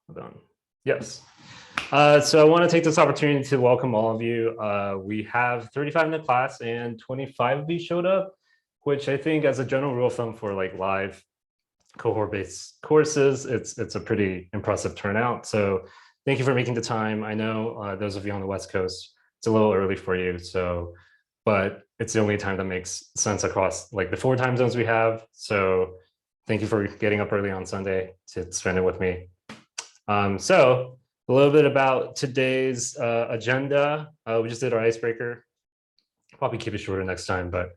Hold on. Yes. So I want to take this opportunity to welcome all of you. We have 35 in the class and 25 of you showed up, which I think as a general rule of thumb for like live cohort-based courses, it's a pretty impressive turnout. So thank you for making the time. I know those of you on the West Coast, it's a little early for you. So, but it's the only time that makes sense across like the 4 time zones we have. So thank you for getting up early on Sunday to spend it with me. So a little bit about today's agenda. We just did our icebreaker. Probably keep it shorter next time, but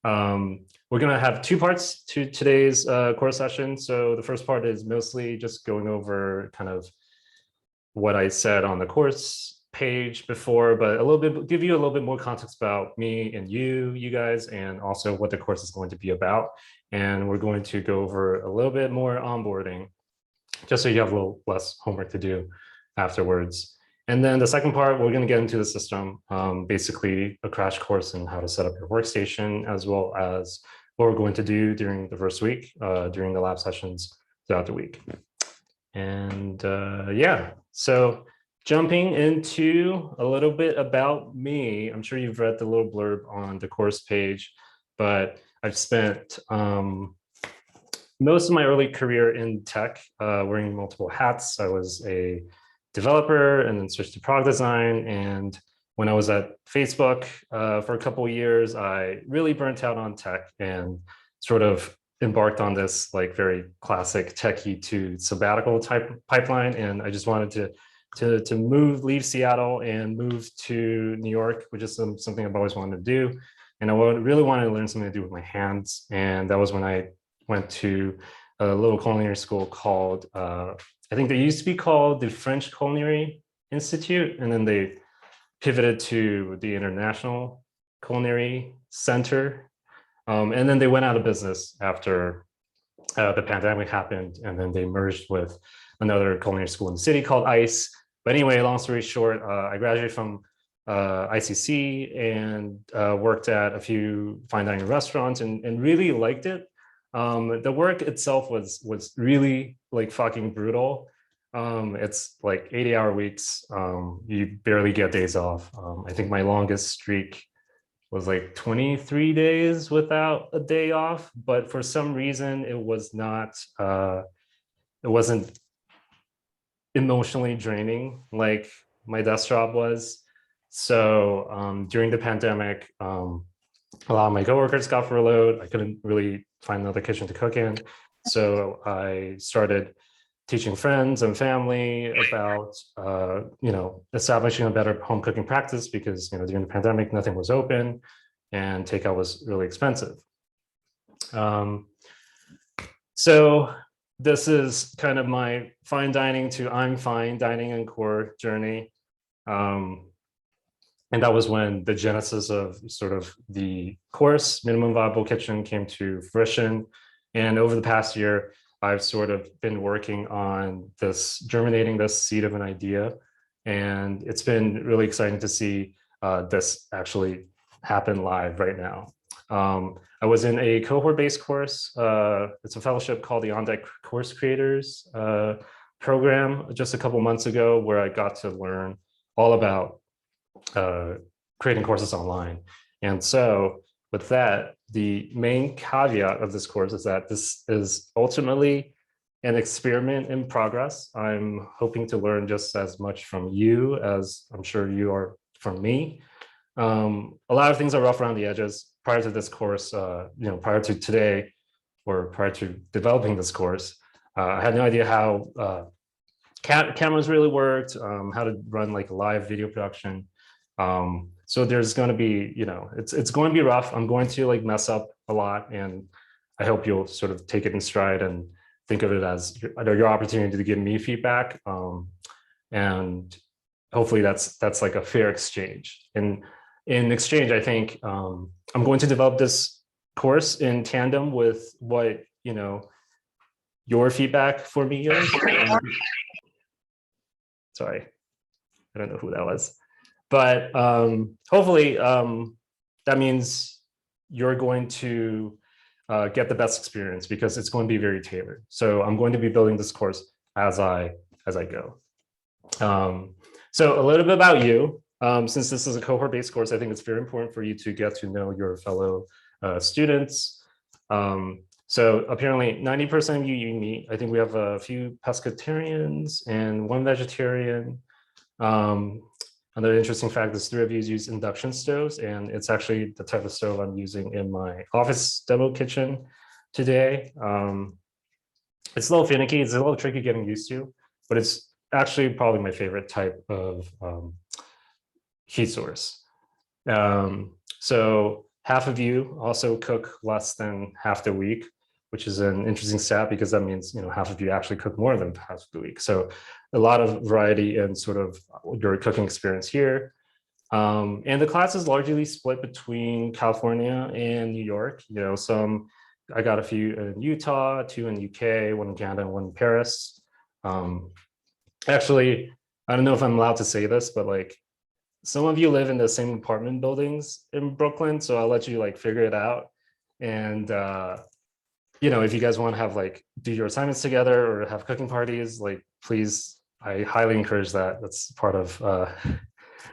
we're going to have 2 parts to today's course session. So the first part is mostly just going over kind of what I said on the course page before, but a little bit, give you a little bit more context about me and you guys, and also what the course is going to be about. And we're going to go over a little bit more onboarding, just so you have a little less homework to do afterwards. And then the second part, we're going to get into the system, basically a crash course in how to set up your workstation, as well as what we're going to do during the first week, during the lab sessions throughout the week. And yeah, so jumping into a little bit about me, I'm sure you've read the little blurb on the course page, but I've spent most of my early career in tech, wearing multiple hats. I was a developer and then switched to product design. And when I was at Facebook for a couple of years, I really burnt out on tech and sort of embarked on this like very classic techie to sabbatical type pipeline. And I just wanted to leave Seattle and move to New York, which is something I've always wanted to do. And I really wanted to learn something to do with my hands. And that was when I went to a little culinary school called, I think they used to be called the French Culinary Institute, and then they pivoted to the International Culinary Center. And then they went out of business after the pandemic happened, and then they merged with another culinary school in the city called ICE. But anyway, long story short, I graduated from ICC and worked at a few fine dining restaurants and really liked it. The work itself was really like fucking brutal. It's like 80-hour weeks. You barely get days off. I think my longest streak was like 23 days without a day off, but for some reason it wasn't emotionally draining like my desk job was. So during the pandemic, a lot of my coworkers got furloughed. I couldn't really find another kitchen to cook in. So I started teaching friends and family about, establishing a better home cooking practice because, during the pandemic, nothing was open and takeout was really expensive. So this is kind of my fine dining to I'm fine dining and core journey. And that was when the genesis of sort of the course, Minimum Viable Kitchen, came to fruition. And over the past year, I've sort of been working on germinating this seed of an idea. And it's been really exciting to see this actually happen live right now. I was in a cohort-based course. It's a fellowship called the On Deck Course Creators program just a couple months ago, where I got to learn all about creating courses online. And so with that, the main caveat of this course is that this is ultimately an experiment in progress. I'm hoping to learn just as much from you as I'm sure you are from me. A lot of things are rough around the edges. Prior to this course, prior to today, or prior to developing this course, I had no idea how cameras really worked, how to run like live video production. So there's going to be, it's going to be rough. I'm going to like mess up a lot, and I hope you'll sort of take it in stride and think of it as your opportunity to give me feedback. And hopefully that's like a fair exchange. And in exchange, I think I'm going to develop this course in tandem with what, your feedback for me is. Sorry, I don't know who that was. But hopefully that means you're going to get the best experience, because it's going to be very tailored. So I'm going to be building this course as I as I go. So a little bit about you. Since this is a cohort-based course, I think it's very important for you to get to know your fellow students. So apparently 90% of you meet. I think we have a few pescatarians and one vegetarian. Another interesting fact is 3 of you use induction stoves, and it's actually the type of stove I'm using in my office demo kitchen today. It's a little finicky, it's a little tricky getting used to, but it's actually probably my favorite type of heat source. So half of you also cook less than half the week, which is an interesting stat because that means half of you actually cook more than half of the week. So a lot of variety in sort of your cooking experience here. And the class is largely split between California and New York. I got a few in Utah, 2 in UK, 1 in Canada, and 1 in Paris. Actually, I don't know if I'm allowed to say this, but like some of you live in the same apartment buildings in Brooklyn, so I'll let you like figure it out. And if you guys want to have like do your assignments together or have cooking parties, like please, I highly encourage that. That's part of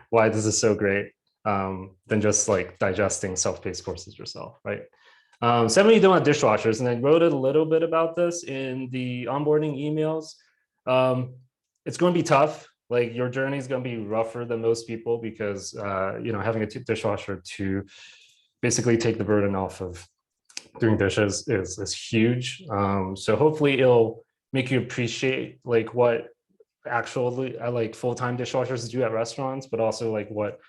why this is so great than just like digesting self-paced courses yourself, right? Some of you don't have dishwashers, and I wrote a little bit about this in the onboarding emails. It's going to be tough. Like your journey is going to be rougher than most people because having a dishwasher to basically take the burden off of doing dishes is huge. So hopefully it'll make you appreciate like what actually like full-time dishwashers do at restaurants, but also like what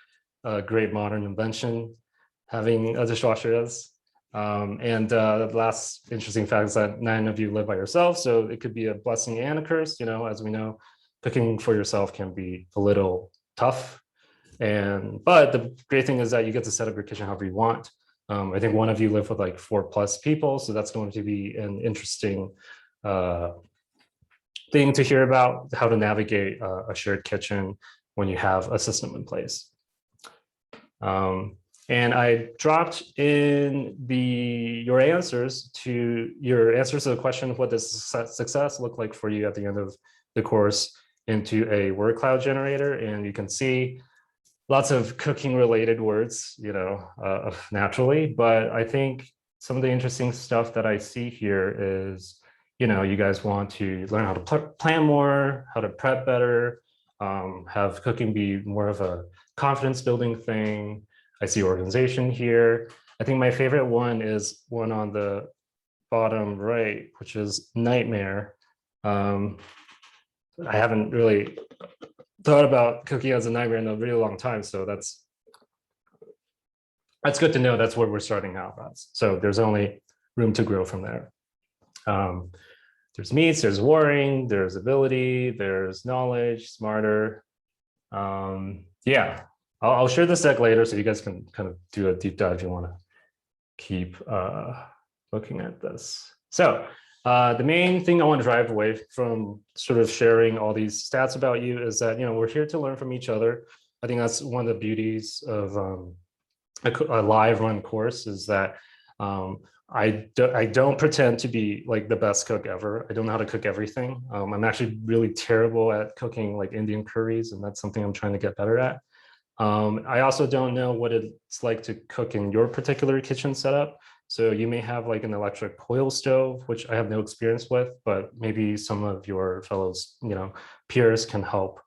a great modern invention having a dishwasher is. The last interesting fact is that 9 of you live by yourself, so it could be a blessing and a curse. As we know, cooking for yourself can be a little tough, but the great thing is that you get to set up your kitchen however you want. I think 1 of you live with like 4+ people, so that's going to be an interesting thing to hear about, how to navigate a shared kitchen when you have a system in place. And I dropped in your answers to the question, what does success look like for you at the end of the course, into a word cloud generator. And you can see lots of cooking related words, naturally, but I think some of the interesting stuff that I see here is, you guys want to learn how to plan more, how to prep better, have cooking be more of a confidence building thing. I see organization here. I think my favorite one is one on the bottom right, which is nightmare. I haven't really thought about cooking as a nightmare in a really long time, so that's good to know. That's where we're starting out. So there's only room to grow from there. There's meats, there's warring, there's ability, there's knowledge, smarter. Yeah. I'll share this deck later so you guys can kind of do a deep dive if you want to keep looking at this. So the main thing I want to drive away from sort of sharing all these stats about you is that, we're here to learn from each other. I think that's one of the beauties of a live run course is that I don't pretend to be like the best cook ever. I don't know how to cook everything. I'm actually really terrible at cooking like Indian curries, and that's something I'm trying to get better at. I also don't know what it's like to cook in your particular kitchen setup. So you may have like an electric coil stove, which I have no experience with, but maybe some of your fellows, peers can help.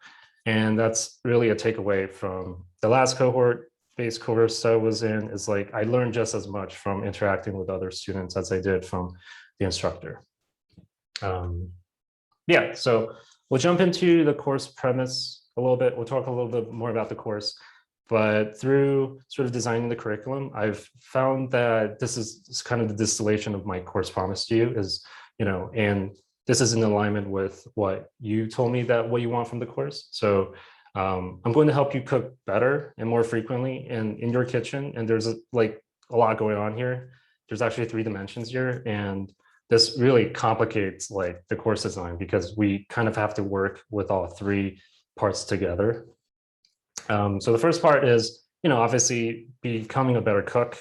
And that's really a takeaway from the last cohort-based course I was in, is like, I learned just as much from interacting with other students as I did from the instructor. Yeah, so we'll jump into the course premise a little bit. We'll talk a little bit more about the course, but through sort of designing the curriculum, I've found that this is kind of the distillation of my course promise to you is, and this is in alignment with what you told me that what you want from the course. So I'm going to help you cook better and more frequently in your kitchen. And there's a lot going on here. There's actually 3 dimensions here. And this really complicates like the course design because we kind of have to work with all 3 parts together. So the first part is, obviously becoming a better cook.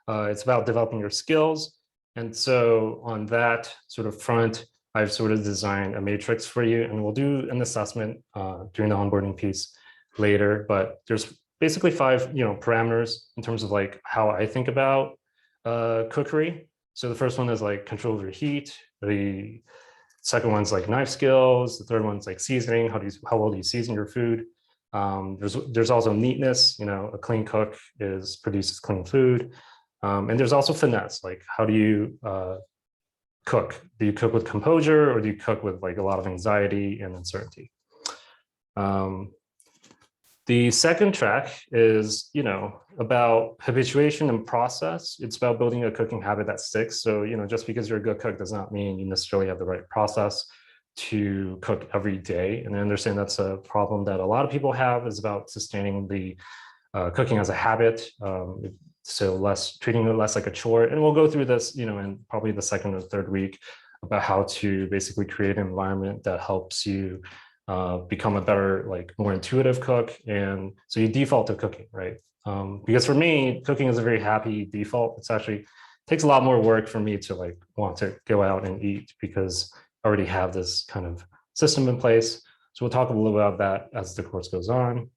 It's about developing your skills. And so on that sort of front, I've sort of designed a matrix for you, and we'll do an assessment during the onboarding piece later. But there's basically 5, parameters in terms of like how I think about cookery. So the first one is like control over heat. The second one's like knife skills. The third one's like seasoning. How well do you season your food? There's also neatness. A clean cook produces clean food. And there's also finesse, like how do you cook? Do you cook with composure, or do you cook with like a lot of anxiety and uncertainty? The second track is, about habituation and process. It's about building a cooking habit that sticks. So, just because you're a good cook does not mean you necessarily have the right process to cook every day. And I understand that's a problem that a lot of people have, is about sustaining the cooking as a habit. So treating it less like a chore. And we'll go through this, in probably the second or third week, about how to basically create an environment that helps you become a better, like more intuitive cook. And so you default to cooking, right? Because for me, cooking is a very happy default. It's actually takes a lot more work for me to like want to go out and eat, because I already have this kind of system in place. So we'll talk a little about that as the course goes on.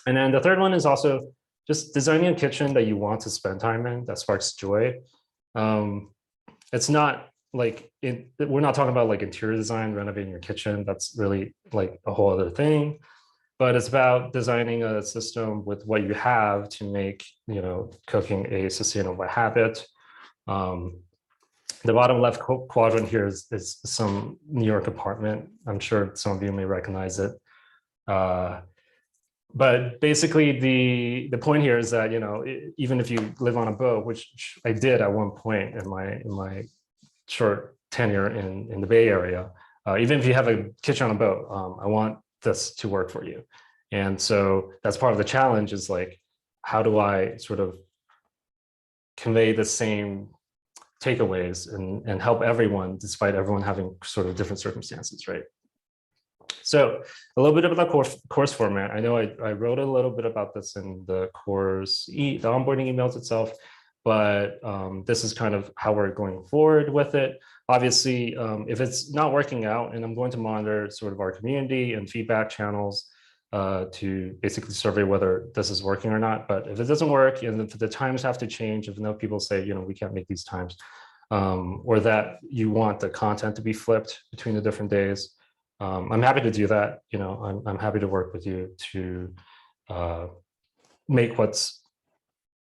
And then the third one is also just designing a kitchen that you want to spend time in, that sparks joy. It's not like we're not talking about like interior design, renovating your kitchen. That's really like a whole other thing. But it's about designing a system with what you have to make, cooking a sustainable habit. The bottom left quadrant here is some New York apartment. I'm sure some of you may recognize it. But basically, the point here is that, even if you live on a boat, which I did at one point in my short tenure in the Bay Area, even if you have a kitchen on a boat, I want this to work for you. And so that's part of the challenge, is like, how do I sort of convey the same takeaways and help everyone, despite everyone having sort of different circumstances, right? So a little bit about the course format. I know I wrote a little bit about this in the course, the onboarding emails itself, but this is kind of how we're going forward with it. Obviously, if it's not working out, and I'm going to monitor sort of our community and feedback channels to basically survey whether this is working or not. But if it doesn't work, and if the times have to change, if enough people say, we can't make these times, or that you want the content to be flipped between the different days, I'm happy to do that. I'm happy to work with you to make what's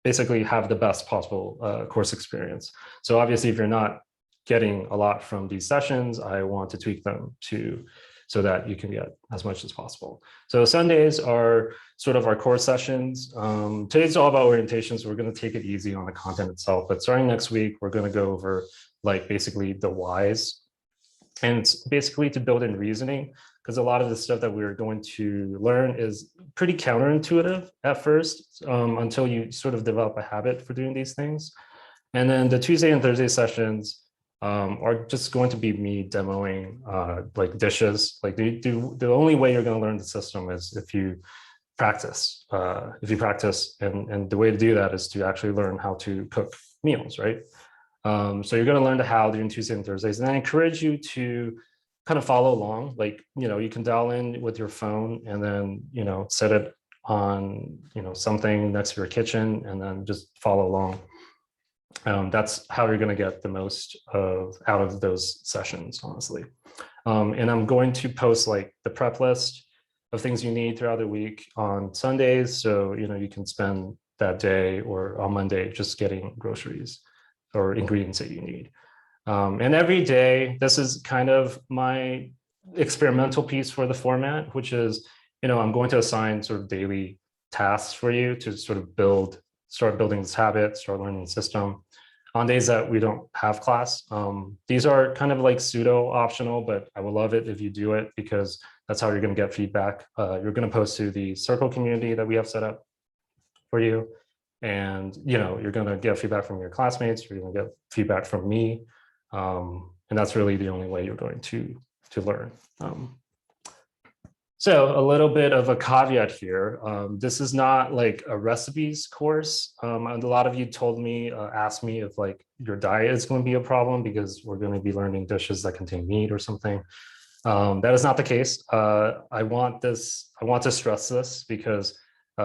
basically have the best possible course experience. So obviously, if you're not getting a lot from these sessions, I want to tweak them so that you can get as much as possible. So Sundays are sort of our core sessions. Today's all about orientation, so we're going to take it easy on the content itself. But starting next week, we're going to go over like basically the whys. And it's basically to build in reasoning, because a lot of the stuff that we're going to learn is pretty counterintuitive at first, until you sort of develop a habit for doing these things. And then the Tuesday and Thursday sessions are just going to be me demoing like dishes. Like the only way you're going to learn the system is if you practice. And the way to do that is to actually learn how to cook meals, right? So you're going to learn the how during Tuesdays and Thursdays, and I encourage you to kind of follow along. Like, you can dial in with your phone and then, set it on, something next to your kitchen, and then just follow along. That's how you're going to get the most out of those sessions, honestly. And I'm going to post like the prep list of things you need throughout the week on Sundays. So, you can spend that day or on Monday just getting groceries or ingredients that you need. And every day, this is kind of my experimental piece for the format, which is, I'm going to assign sort of daily tasks for you to sort of start building this habit, start learning the system on days that we don't have class. These are kind of like pseudo optional, but I would love it if you do it, because that's how you're going to get feedback. You're going to post to the circle community that we have set up for you. And, you're going to get feedback from your classmates, you're going to get feedback from me. And that's really the only way you're going to learn. So a little bit of a caveat here. This is not like a recipes course. And a lot of you told me, asked me if like your diet is going to be a problem because we're going to be learning dishes that contain meat or something. That is not the case. I want to stress this because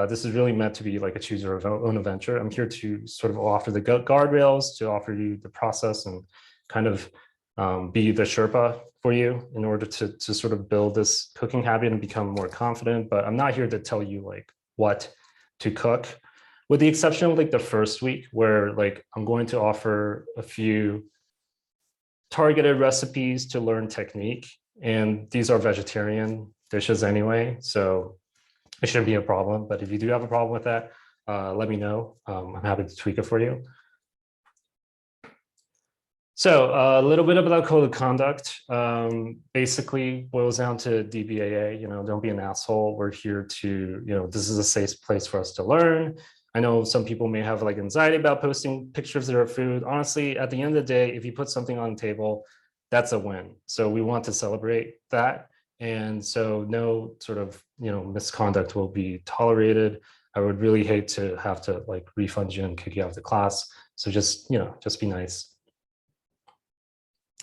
this is really meant to be like a choose your own adventure. I'm here to sort of offer the guardrails, to offer you the process and kind of be the Sherpa for you in order to sort of build this cooking habit and become more confident. But I'm not here to tell you like what to cook, with the exception of like the first week where like I'm going to offer a few targeted recipes to learn technique. And these are vegetarian dishes anyway, so it shouldn't be a problem. But if you do have a problem with that, let me know. I'm happy to tweak it for you. So a little bit about code of conduct. Basically boils down to DBAA, don't be an asshole. We're here to, this is a safe place for us to learn. I know some people may have like anxiety about posting pictures of their food. Honestly, at the end of the day, if you put something on the table, that's a win. So we want to celebrate that. And so no sort of, misconduct will be tolerated. I would really hate to have to like refund you and kick you out of the class. So just be nice.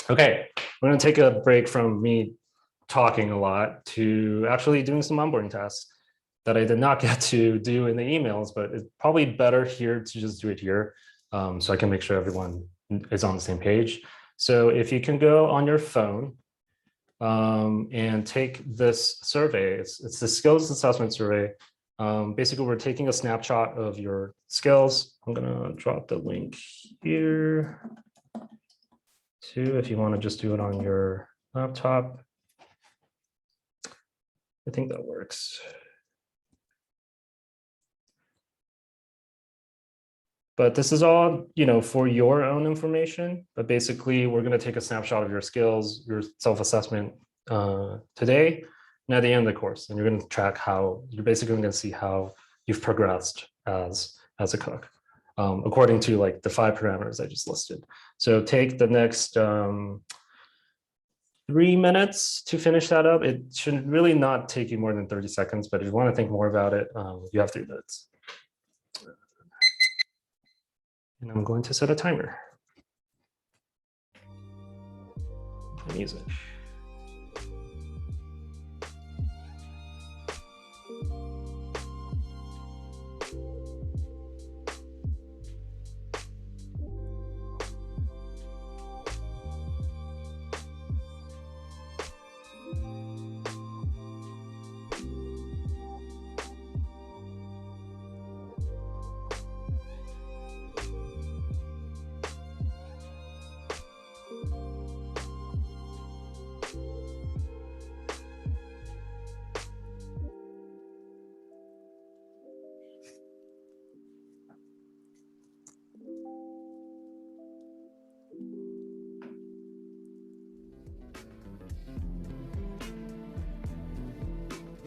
Okay, we're going to take a break from me talking a lot to actually doing some onboarding tasks that I did not get to do in the emails, but it's probably better here to just do it here so I can make sure everyone is on the same page. So if you can go on your phone and take this survey, it's the skills assessment survey. Basically, we're taking a snapshot of your skills. I'm going to drop the link here. If you want to just do it on your laptop. I think that works. But this is all, for your own information. But basically, we're going to take a snapshot of your skills, your self-assessment today, and at the end of the course. And you're going to track how, you're basically going to see how you've progressed as a cook. According to like the 5 parameters I just listed. So take the next 3 minutes to finish that up. It should really not take you more than 30 seconds, but if you want to think more about it, you have 3 minutes. And I'm going to set a timer. Music.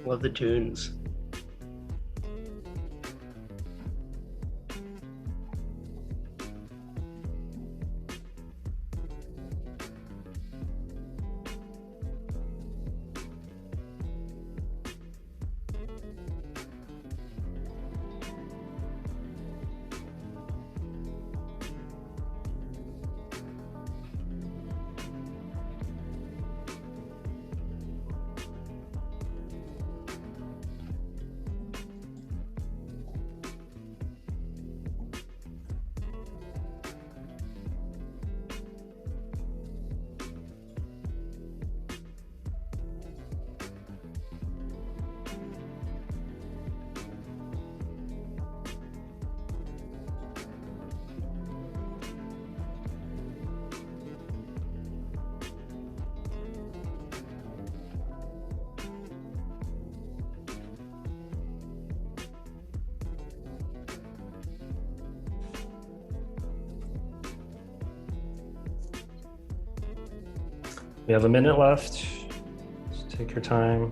Love the tunes. We have a minute left. Just take your time.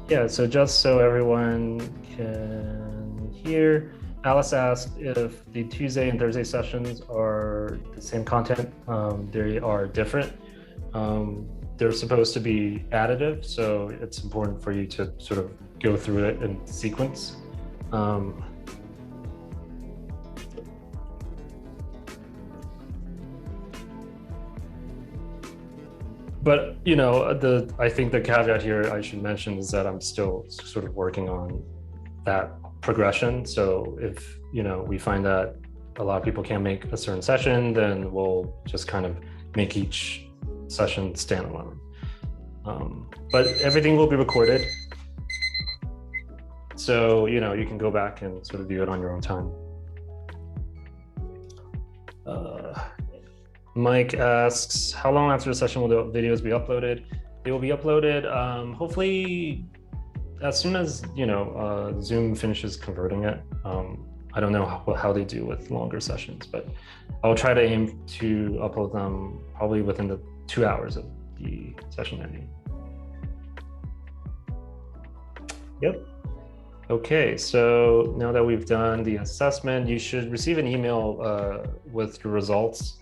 Yeah, so just so everyone can hear, Alice asked if the Tuesday and Thursday sessions are the same content. They are different. They're supposed to be additive, so it's important for you to sort of go through it in sequence. But I think the caveat here I should mention is that I'm still sort of working on that progression. So if we find that a lot of people can't make a certain session, then we'll just kind of make each session standalone. But everything will be recorded, so you can go back and sort of view it on your own time. Mike asks, how long after the session will the videos be uploaded? They will be uploaded hopefully as soon as Zoom finishes converting it. I don't know how they do with longer sessions, but I'll try to aim to upload them probably within the 2 hours of the session ending. Yep. Okay, so now that we've done the assessment, you should receive an email with your results.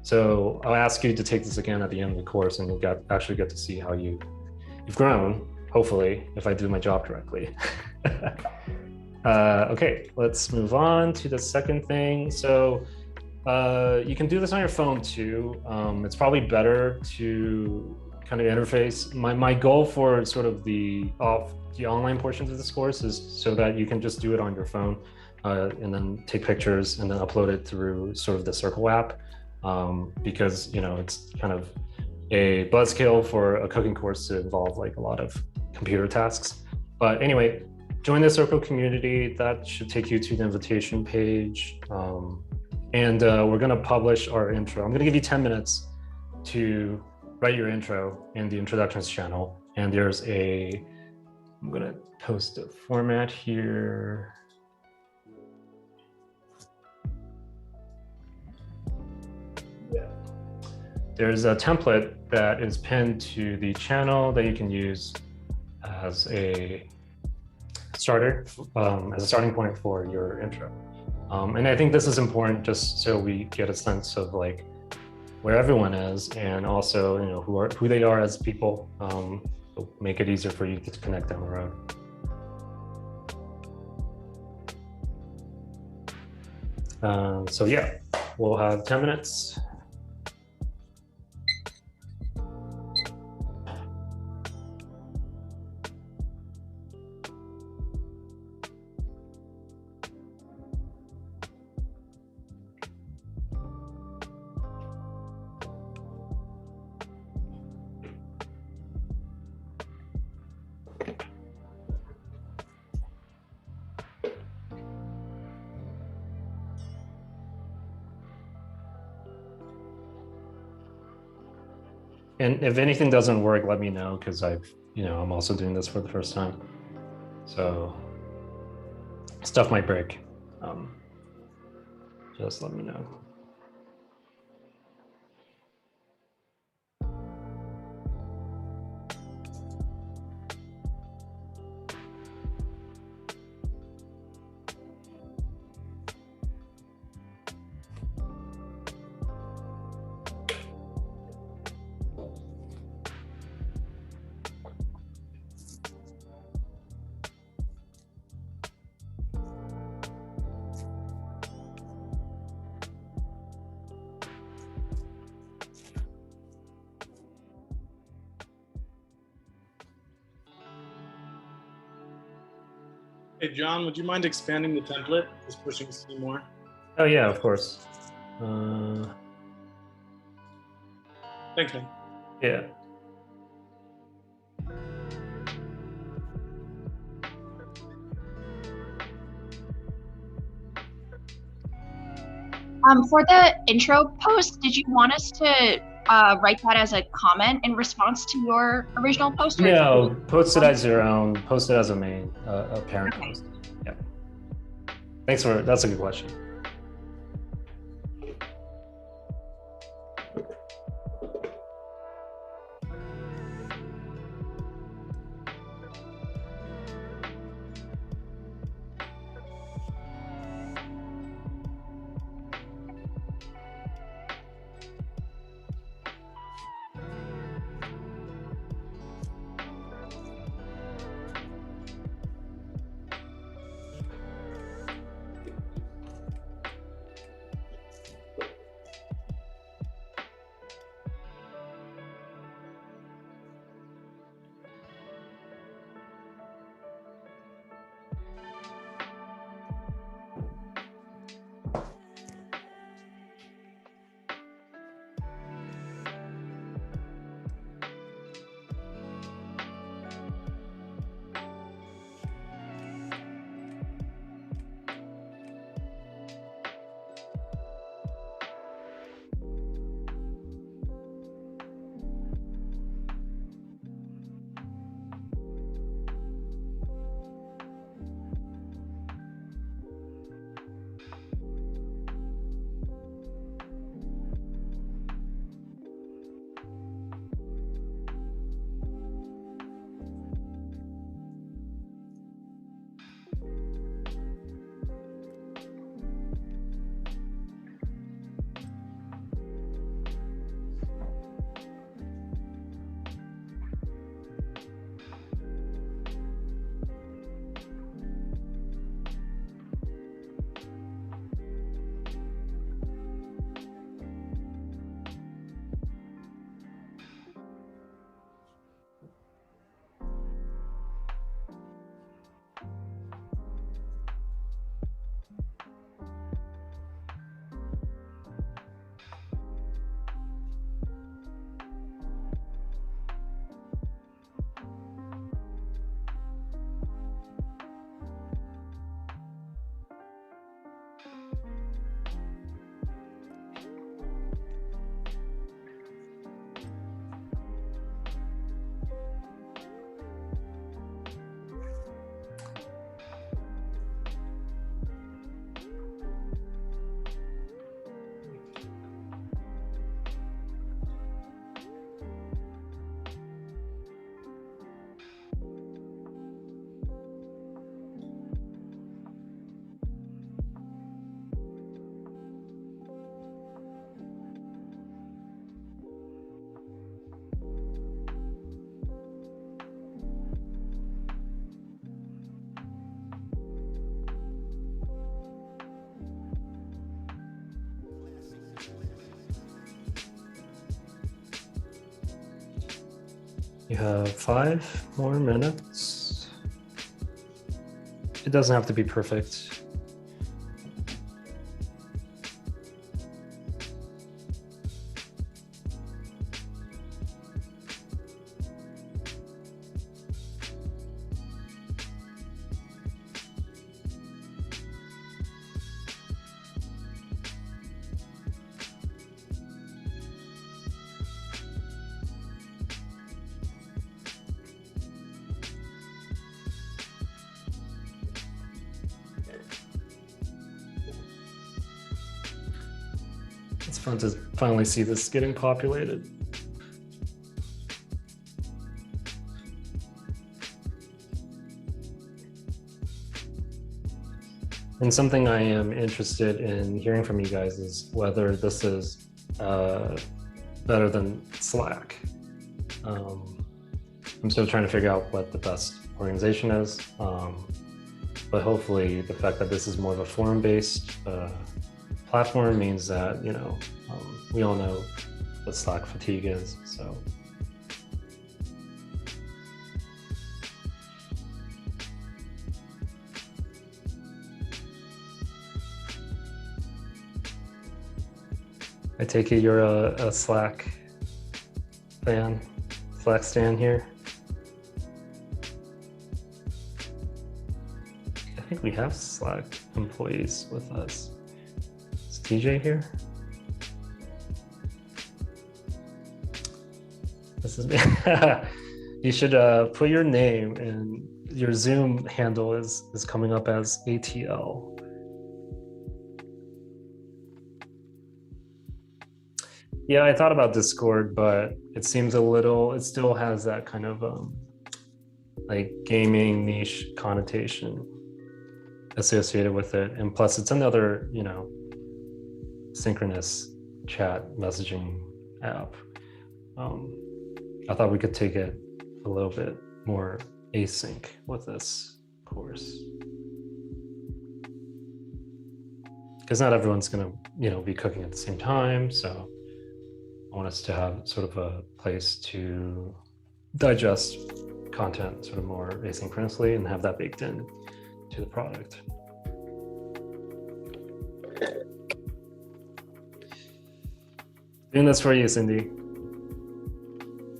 So I'll ask you to take this again at the end of the course, and you'll actually get to see how you've grown, hopefully, if I do my job directly. Okay, let's move on to the second thing. So you can do this on your phone too. It's probably better to kind of interface. My goal for sort of the online portions of this course is so that you can just do it on your phone and then take pictures and then upload it through sort of the Circle app, because it's kind of a buzzkill for a cooking course to involve like a lot of computer tasks. But anyway, join the Circle community. That should take you to the invitation page. And we're gonna publish our intro. I'm gonna give you 10 minutes to write your intro in the introductions channel. And I'm gonna post a format here. Yeah. There's a template that is pinned to the channel that you can use as a starting point for your intro. And I think this is important just so we get a sense of like where everyone is, and also who they are as people. Make it easier for you to connect down the road. So yeah, we'll have 10 minutes. And if anything doesn't work, let me know, because I'm also doing this for the first time. So stuff might break. Just let me know. Hey, John, would you mind expanding the template? Just pushing some more. Oh yeah, of course. Thanks, man. Yeah. For the intro post, did you want us to write that as a comment in response to your original post? No, post it as your own. Post it as a main, a parent post. Yeah. That's a good question. You have 5 more minutes. It doesn't have to be perfect. It's fun to finally see this getting populated. And something I am interested in hearing from you guys is whether this is better than Slack. I'm still trying to figure out what the best organization is, but hopefully the fact that this is more of a forum-based platform means that, you know, we all know what Slack fatigue is, so. I take it you're a Slack fan, Slack stan here. I think we have Slack employees with us. Is TJ here? This is me. You should put your name, and your Zoom handle is coming up as ATL. Yeah, I thought about Discord, but it seems a little, it still has that kind of like gaming niche connotation associated with it. And plus it's another, you know, synchronous chat messaging app. I thought we could take it a little bit more async with this course. Because not everyone's gonna, you know, be cooking at the same time. So I want us to have sort of a place to digest content sort of more asynchronously and have that baked in to the product. Doing this for you, Cindy.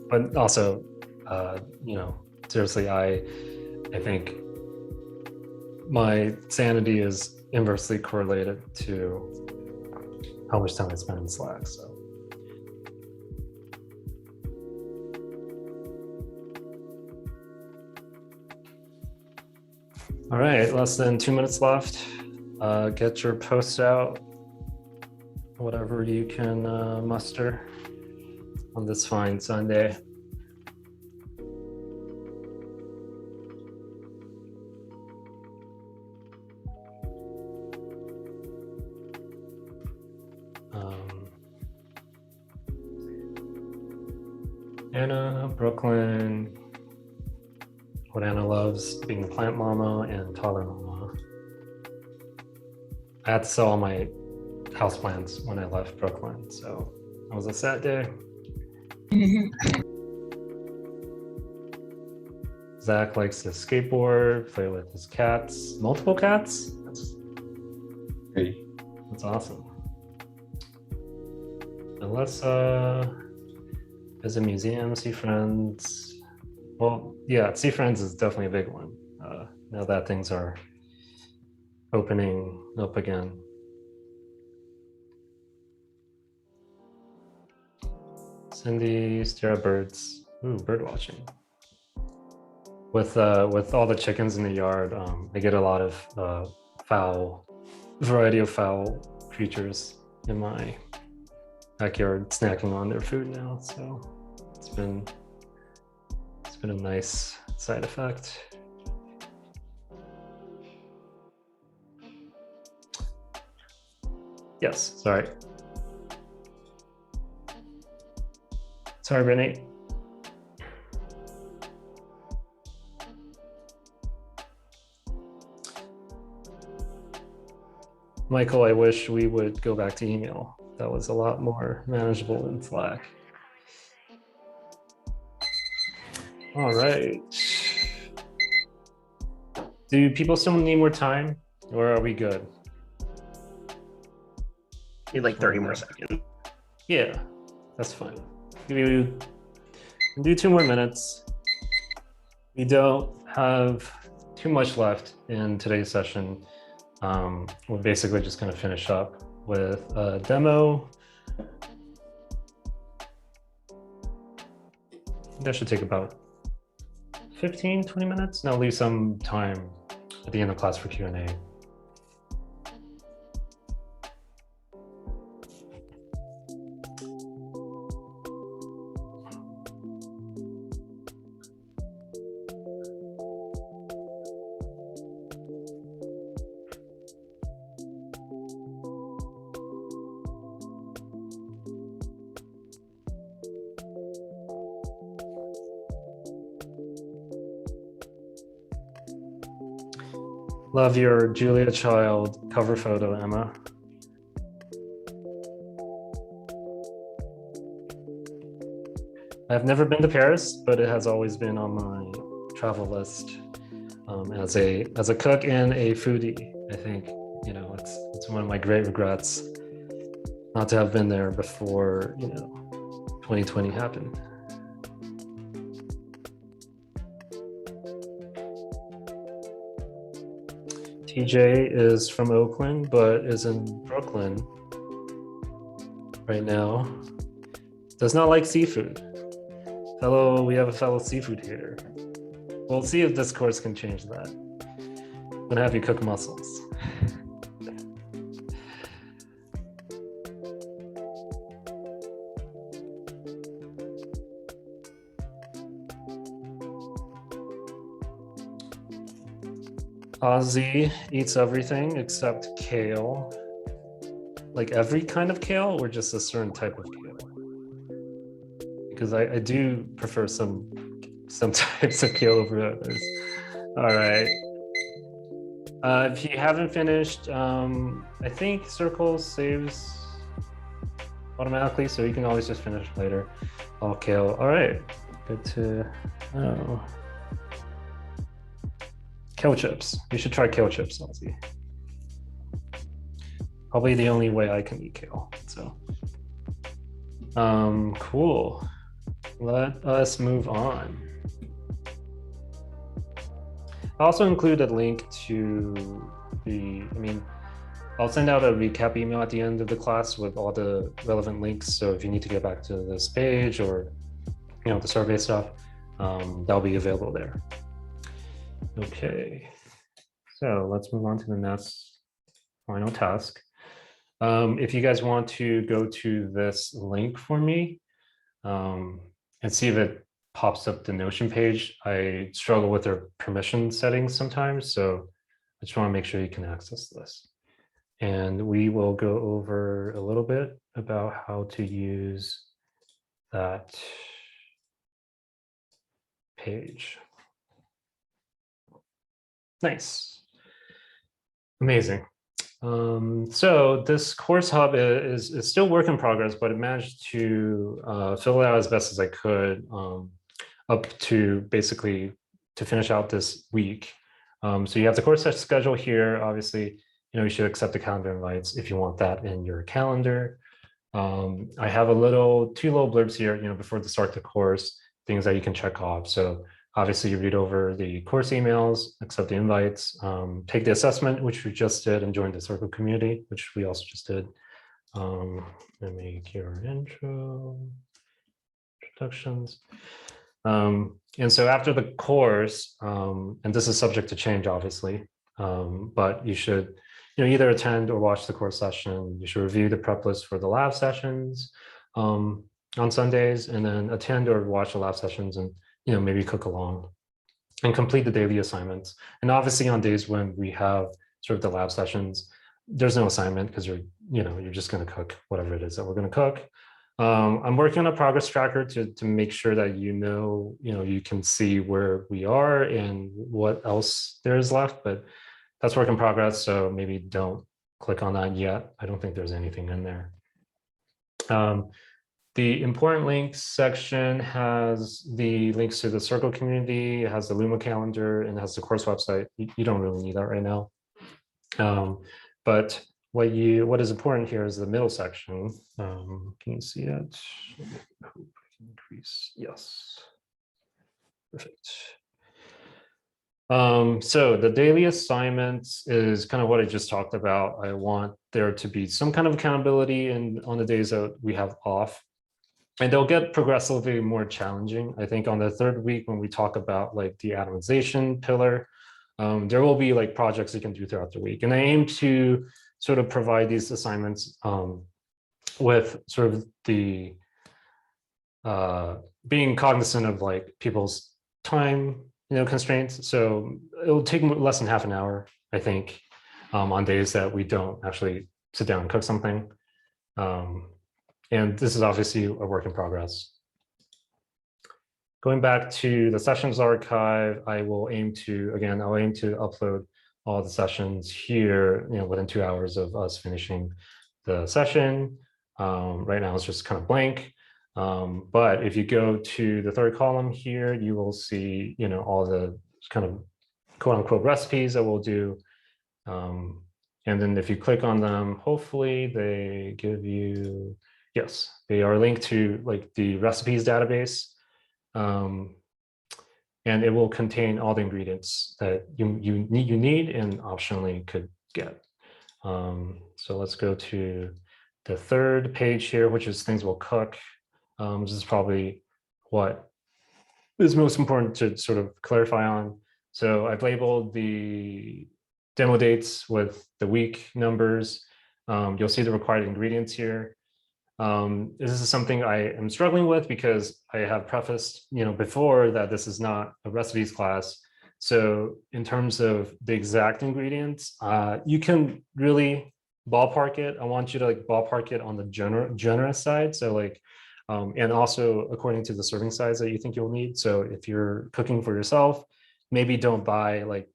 But also, you know, seriously, I think my sanity is inversely correlated to how much time I spend in Slack. So. All right, less than 2 minutes left. Get your posts out, whatever you can muster on this fine Sunday. Anna, Brooklyn, what Anna loves, being the plant mama and toddler mama. I had to sell all my houseplants when I left Brooklyn, so that was a sad day. Zach likes to skateboard, play with his cats, multiple cats. That's awesome. Alyssa is a museum, see friends. Well, yeah, see friends is definitely a big one. Now that things are opening up again. Cindy, stare at birds. Ooh, bird watching. With all the chickens in the yard, I get a lot of variety of fowl creatures in my backyard snacking on their food now. So it's been a nice side effect. Yes, sorry. Sorry, Brittany. Michael, I wish we would go back to email. That was a lot more manageable than Slack. All right. Do people still need more time, or are we good? Need like 30 more seconds. Yeah, that's fine. Do 2 more minutes. We don't have too much left in today's session. We're basically just going to finish up with a demo. That should take about 15, 20 minutes. And I'll leave some time at the end of class for Q&A. Love your Julia Child cover photo, Emma. I've never been to Paris, but it has always been on my travel list. As a cook and a foodie, I think, you know, it's one of my great regrets not to have been there before, you know, 2020 happened. TJ is from Oakland, but is in Brooklyn right now. Does not like seafood. We have a fellow seafood hater. We'll see if this course can change that. I'm gonna have you cook mussels. Ozzy eats everything except kale. Like every kind of kale or just a certain type of kale? Because I do prefer some types of kale over others. All right. If you haven't finished, I think Circle saves automatically, so you can always just finish later. All kale. All right. Good to know. Kale chips. You should try kale chips, Ozzy. Probably the only way I can eat kale. So, cool. Let us move on. I also include a link to I'll send out a recap email at the end of the class with all the relevant links. So if you need to get back to this page or, you know, the survey stuff, that'll be available there. Okay, so let's move on to the next final task. If you guys want to go to this link for me and see if it pops up the Notion page, I struggle with their permission settings sometimes, so I just want to make sure you can access this. And we will go over a little bit about how to use that page. Nice. Amazing. So this course hub is still work in progress, but it managed to fill it out as best as I could up to basically to finish out this week. So you have the course schedule here. Obviously, you know, you should accept the calendar invites if you want that in your calendar. I have two little blurbs here, you know, before the start of the course, things that you can check off. So obviously, you read over the course emails, accept the invites, take the assessment, which we just did, and join the Circle community, which we also just did. Let me make your introductions. And so after the course, and this is subject to change, obviously, but you should, you know, either attend or watch the course session. You should review the prep list for the lab sessions on Sundays, and then attend or watch the lab sessions and, you know, maybe cook along and complete the daily assignments. And obviously on days when we have sort of the lab sessions, there's no assignment because you're just going to cook whatever it is that we're going to cook. I'm working on a progress tracker to make sure that you can see where we are and what else there is left, but that's work in progress. So maybe don't click on that yet. I don't think there's anything in there. The important links section has the links to the Circle community, it has the Luma calendar, and it has the course website. You don't really need that right now. But what is important here is the middle section. Can you see it? Increase, yes. Perfect. So the daily assignments is kind of what I just talked about. I want there to be some kind of accountability on the days that we have off. And they'll get progressively more challenging. I think on the third week, when we talk about like the atomization pillar, there will be like projects you can do throughout the week. And I aim to sort of provide these assignments with sort of the being cognizant of like people's time, constraints. So it'll take less than half an hour, I think, on days that we don't actually sit down and cook something. And this is obviously a work in progress. Going back to the sessions archive, I'll aim to upload all the sessions here, within 2 hours of us finishing the session. Right now it's just kind of blank. But if you go to the third column here, you will see, all the kind of quote unquote recipes that we'll do. And then if you click on them, hopefully they give you, yes, they are linked to like the recipes database. And it will contain all the ingredients that you need and optionally could get. So let's go to the third page here, which is things we'll cook. This is probably what is most important to sort of clarify on. So I've labeled the demo dates with the week numbers. You'll see the required ingredients here. This is something I am struggling with because I have prefaced, before that this is not a recipes class. So in terms of the exact ingredients, you can really ballpark it. I want you to like ballpark it on the generous side. So like, and also according to the serving size that you think you'll need. So if you're cooking for yourself, maybe don't buy like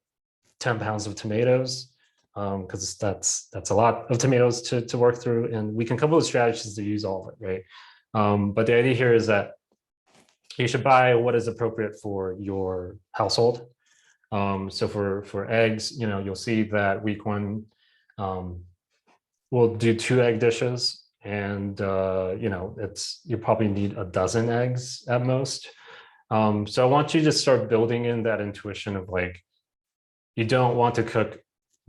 10 pounds of tomatoes, because that's a lot of tomatoes to work through, and we can come up with strategies to use all of it, right? But the idea here is that you should buy what is appropriate for your household. So for eggs, you'll see that week 1, we'll do 2 egg dishes, and you probably need a dozen eggs at most. So I want you to start building in that intuition of like, you don't want to cook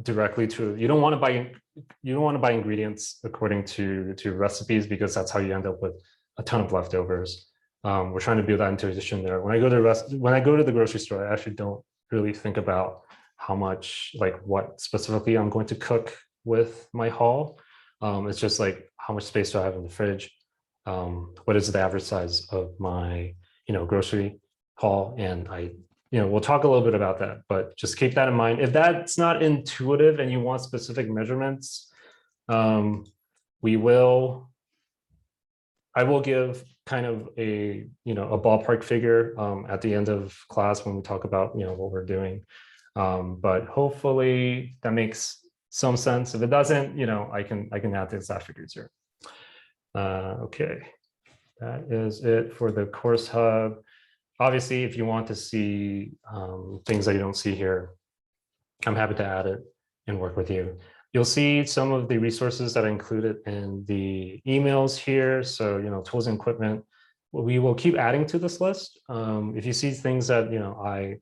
directly you don't want to buy ingredients according to recipes, because that's how you end up with a ton of leftovers. We're trying to build that intuition there. When I go to the grocery store, I actually don't really think about how much, like what specifically I'm going to cook with my haul. It's just like, how much space do I have in the fridge? What is the average size of my grocery haul? And we'll talk a little bit about that, but just keep that in mind. If that's not intuitive and you want specific measurements, I will give kind of a ballpark figure at the end of class when we talk about what we're doing. But hopefully that makes some sense. If it doesn't, I can add the exact figures here. Okay, that is it for the course hub. Obviously, if you want to see things that you don't see here, I'm happy to add it and work with you. You'll see some of the resources that I included in the emails here. So, tools and equipment, we will keep adding to this list. If you see things that, I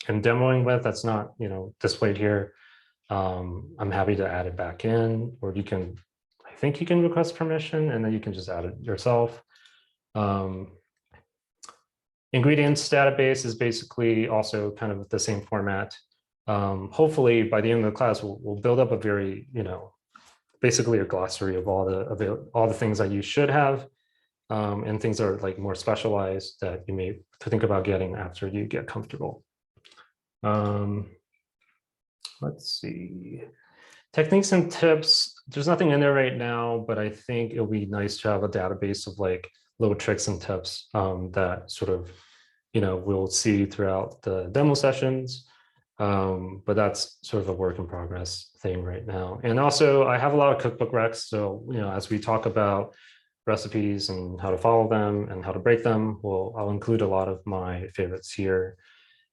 am demoing with, that's not, displayed here, I'm happy to add it back in, or I think you can request permission and then you can just add it yourself. Ingredients database is basically also kind of the same format. Hopefully by the end of the class, we'll build up a very, basically a glossary of all the things that you should have, and things that are like more specialized that you may think about getting after you get comfortable. Let's see. Techniques and tips, there's nothing in there right now, but I think it'll be nice to have a database of like little tricks and tips that sort of, we'll see throughout the demo sessions. But that's sort of a work in progress thing right now. And also I have a lot of cookbook recs. So, as we talk about recipes and how to follow them and how to break them, well, I'll include a lot of my favorites here.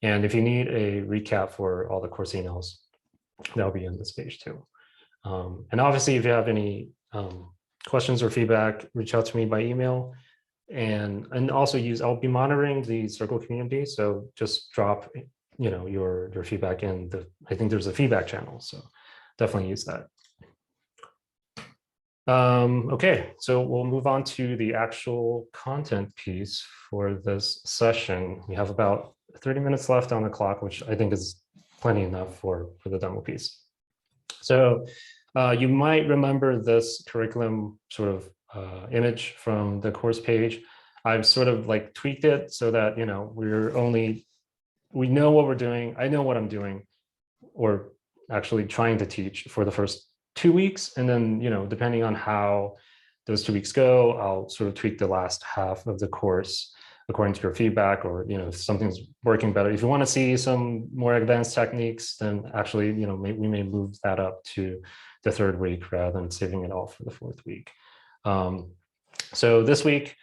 And if you need a recap for all the course emails, that'll be in this page too. And obviously, if you have any questions or feedback, reach out to me by email. And also I'll be monitoring the Circle community. So just drop, your feedback in I think there's a feedback channel. So definitely use that. Okay, so we'll move on to the actual content piece for this session. We have about 30 minutes left on the clock, which I think is plenty enough for the demo piece. So you might remember this curriculum sort of image from the course page. I've sort of like tweaked it so that, we know what we're doing. I know what I'm doing, or actually trying to teach for the first 2 weeks. And then, depending on how those 2 weeks go, I'll sort of tweak the last half of the course according to your feedback, or, if something's working better. If you want to see some more advanced techniques, then actually, we may move that up to the 3rd week rather than saving it all for the 4th week. So this week,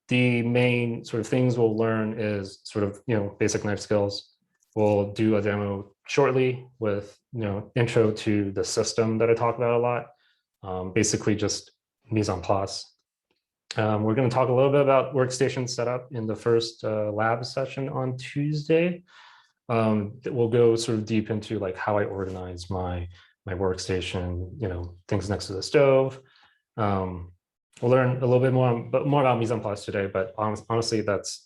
the main sort of things we'll learn is sort of, basic knife skills. We'll do a demo shortly with, intro to the system that I talk about a lot. Basically just mise en place. We're going to talk a little bit about workstation setup in the first lab session on Tuesday. We'll go sort of deep into like how I organize my workstation, things next to the stove. We'll learn a little bit more about mise en place today, but honestly, that's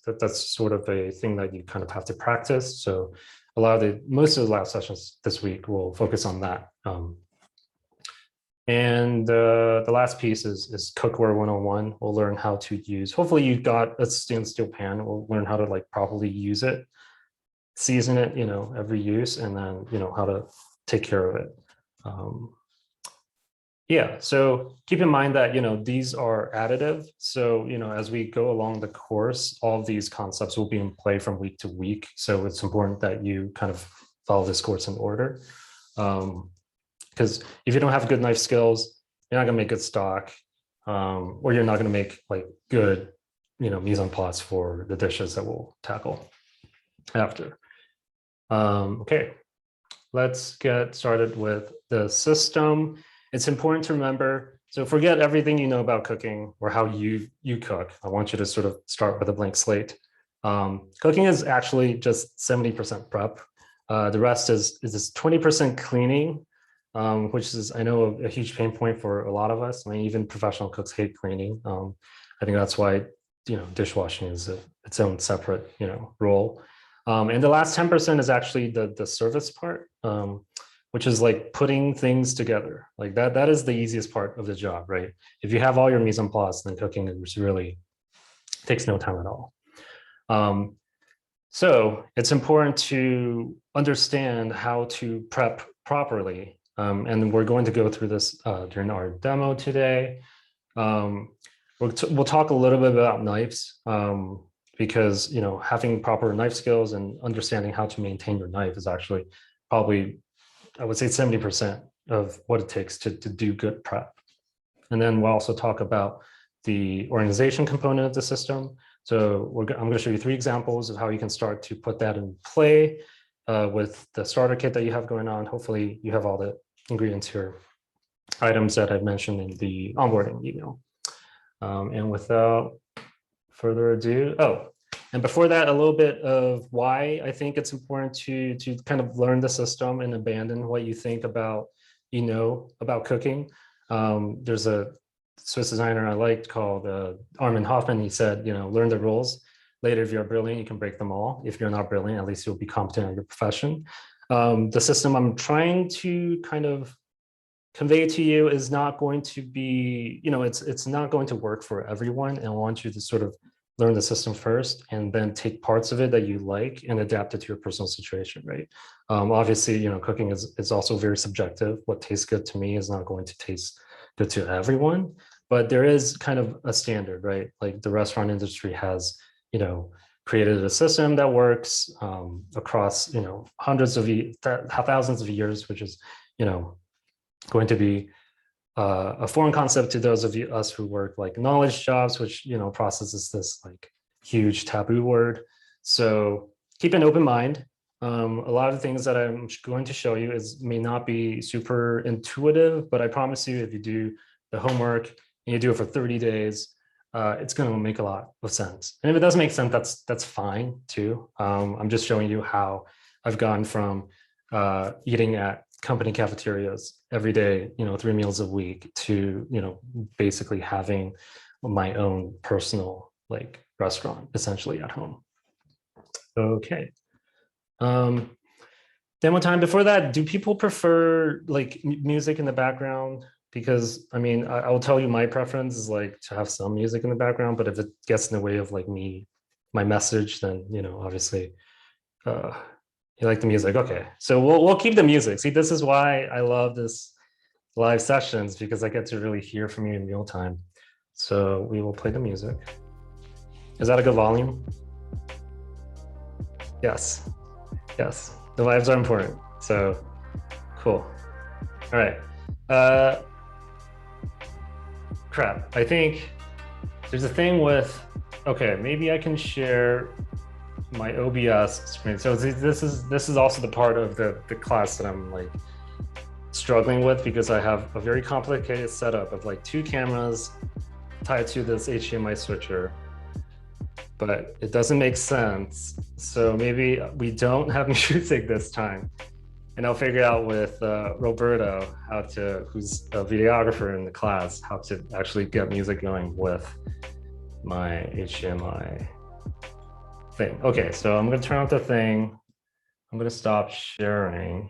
sort of a thing that you kind of have to practice. So most of the lab sessions this week will focus on that. And the last piece is cookware 101. We'll learn how to use, hopefully you got a stainless steel pan. We'll learn how to like properly use it, season it, every use, and then, how to take care of it. Yeah, so keep in mind that, these are additive. So, as we go along the course, all of these concepts will be in play from week to week. So it's important that you kind of follow this course in order. Because if you don't have good knife skills, you're not gonna make good stock, or you're not gonna make like good, mise en place for the dishes that we'll tackle after. Okay, let's get started with the system. It's important to remember, so forget everything you know about cooking or how you cook. I want you to sort of start with a blank slate. Cooking is actually just 70% prep. The rest is this 20% cleaning, which is, I know, a huge pain point for a lot of us. I mean, even professional cooks hate cleaning. I think that's why, dishwashing is its own separate, role. And the last 10% is actually the service part, which is like putting things together. Like that is the easiest part of the job, right? If you have all your mise en place, then cooking is really takes no time at all. So it's important to understand how to prep properly. And we're going to go through this during our demo today. We'll talk a little bit about knives, because having proper knife skills and understanding how to maintain your knife is actually probably, I would say, 70% of what it takes to do good prep. And then we'll also talk about the organization component of the system. So I'm going to show you 3 examples of how you can start to put that in play with the starter kit that you have going on. Hopefully you have all the ingredients here, items that I've mentioned in the onboarding email. And without further ado, and before that, a little bit of why I think it's important to kind of learn the system and abandon what you think about, about cooking. There's a Swiss designer I liked called Armin Hoffman. He said, learn the rules. Later, if you're brilliant, you can break them all. If you're not brilliant, at least you'll be competent at your profession. The system I'm trying to kind of convey to you is not going to be, it's not going to work for everyone. And I want you to sort of learn the system first and then take parts of it that you like and adapt it to your personal situation, right? Obviously, cooking is also very subjective. What tastes good to me is not going to taste good to everyone, but there is kind of a standard, right? Like the restaurant industry has, created a system that works across, hundreds of thousands of years, which is, going to be a foreign concept to those of us who work like knowledge jobs, which, processes this like huge taboo word. So keep an open mind. A lot of the things that I'm going to show you may not be super intuitive, but I promise you, if you do the homework and you do it for 30 days, it's going to make a lot of sense. And if it doesn't make sense, that's fine too. I'm just showing you how I've gone from eating at company cafeterias every day, 3 meals a week, to, basically having my own personal like restaurant essentially at home. Okay. Demo time. Before that, do people prefer like music in the background? Because I mean, I will tell you my preference is like to have some music in the background, but if it gets in the way of like my message, then, obviously, you like the music. Okay, so we'll keep the music. See, this is why I love this live sessions, because I get to really hear from you in real time. So we will play the music. Is that a good volume? Yes. Yes, the vibes are important. So cool. All right. Crap. I think there's a thing with, okay, maybe I can share my OBS screen. So this is also the part of the class that I'm like struggling with, because I have a very complicated setup of like 2 cameras tied to this HDMI switcher, but it doesn't make sense. So maybe we don't have music this time, and I'll figure out with Roberto who's a videographer in the class, how to actually get music going with my HDMI thing. Okay, so I'm gonna turn off the thing. I'm gonna stop sharing.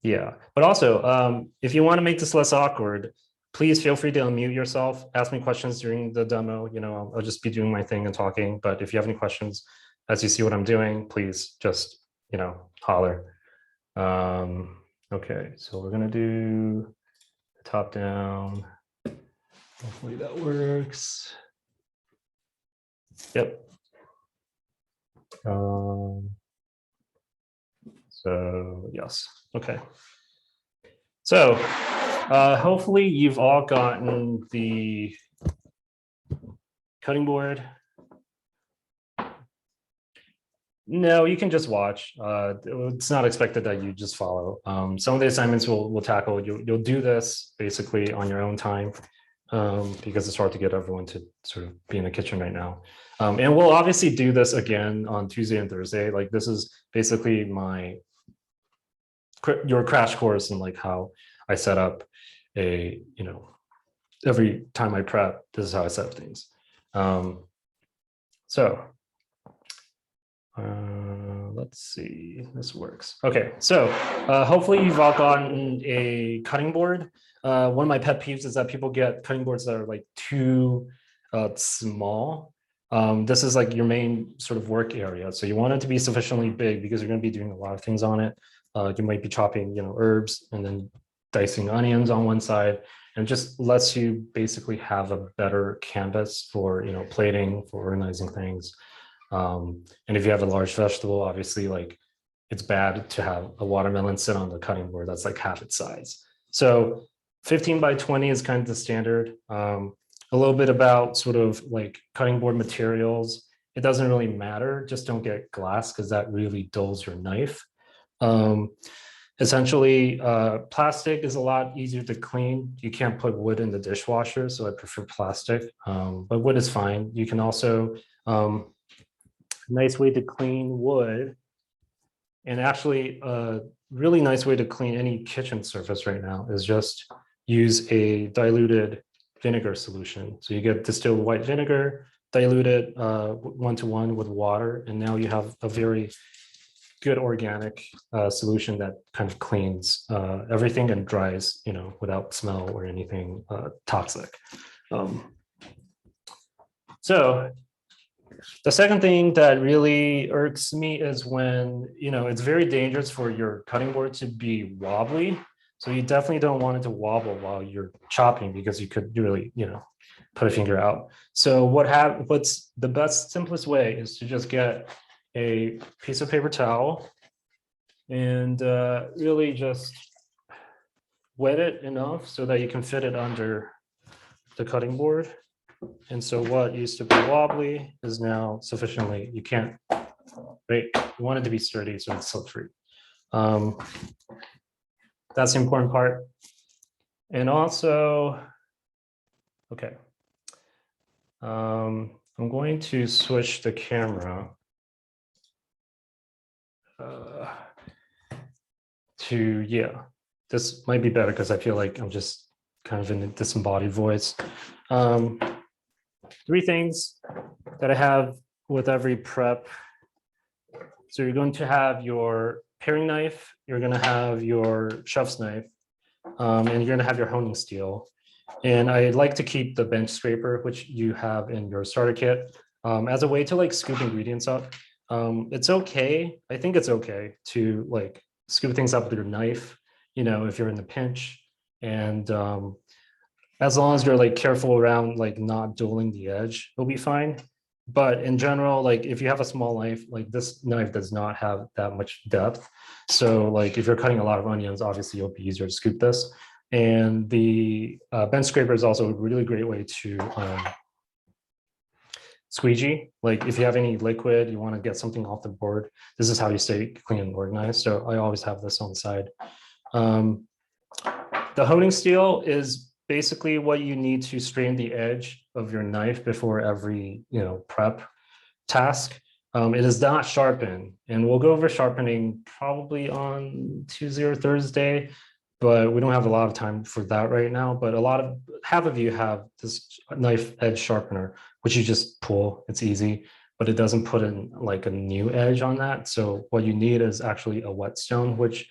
Yeah, but also, if you want to make this less awkward, please feel free to unmute yourself, ask me questions during the demo. I'll just be doing my thing and talking, but if you have any questions as you see what I'm doing, please just, holler. Okay, so we're gonna do the top down. Hopefully that works. Yep. So yes, okay. So hopefully you've all gotten the cutting board. No, you can just watch. It's not expected that you just follow. Some of the assignments we'll tackle. You'll do this basically on your own time, because it's hard to get everyone to sort of be in the kitchen right now. And we'll obviously do this again on Tuesday and Thursday. Like this is basically your crash course in like how I set up every time I prep, this is how I set up things. Let's see, this works. Okay, so hopefully you've all gotten a cutting board. One of my pet peeves is that people get cutting boards that are like too small. This is like your main sort of work area. So you want it to be sufficiently big because you're going to be doing a lot of things on it. You might be chopping, herbs and then dicing onions on one side, and just lets you basically have a better canvas for, plating, for organizing things. And if you have a large vegetable, obviously like it's bad to have a watermelon sit on the cutting board that's like half its size. So 15 by 20 is kind of the standard. A little bit about sort of like cutting board materials. It doesn't really matter, just don't get glass because that really dulls your knife. Essentially, plastic is a lot easier to clean. You can't put wood in the dishwasher, so I prefer plastic, but wood is fine. You can also, nice way to clean wood, and actually a really nice way to clean any kitchen surface right now is just use a diluted vinegar solution. So you get distilled white vinegar, dilute it 1-to-1 with water, and now you have a very good organic solution that kind of cleans everything and dries, without smell or anything toxic. So the second thing that really irks me is when, it's very dangerous for your cutting board to be wobbly. So you definitely don't want it to wobble while you're chopping, because you could really, put a finger out. So what's the best, simplest way is to just get a piece of paper towel and really just wet it enough so that you can fit it under the cutting board. And so what used to be wobbly is now sufficiently, you can't, right? You want it to be sturdy so it's slip-free. That's the important part. And also, okay. I'm going to switch the camera to, yeah, this might be better because I feel like I'm just kind of in a disembodied voice. 3 things that I have with every prep. So you're going to have your paring knife, you're going to have your chef's knife, and you're going to have your honing steel. And I like to keep the bench scraper, which you have in your starter kit, as a way to like scoop ingredients up. It's okay. I think it's okay to like scoop things up with your knife, you know, if you're in the pinch. And as long as you're like careful around like not dueling the edge, it'll be fine. But in general, like if you have a small knife, like this knife does not have that much depth. So like if you're cutting a lot of onions, obviously it'll be easier to scoop this. And the bench scraper is also a really great way to squeegee. Like if you have any liquid, you want to get something off the board, this is how you stay clean and organized. So I always have this on the side. The honing steel is basically what you need to straighten the edge of your knife before every, you know, prep task. It is not sharpened, and we'll go over sharpening probably on Tuesday or Thursday, but we don't have a lot of time for that right now. But half of you have this knife edge sharpener, which you just pull, it's easy, but it doesn't put in like a new edge on that. So what you need is actually a whetstone, which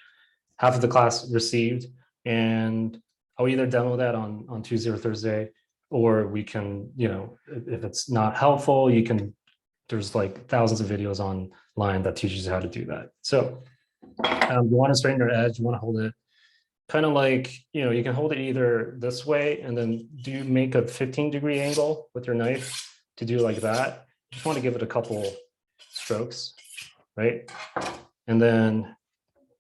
half of the class received, and I'll either demo that on Tuesday or Thursday, or we can, you know, if it's not helpful, you can, there's like thousands of videos online that teaches you how to do that. So you want to straighten your edge, you want to hold it kind of like, you know, you can hold it either this way and then do make a 15-degree angle with your knife to do like that. Just want to give it a couple strokes, right? And then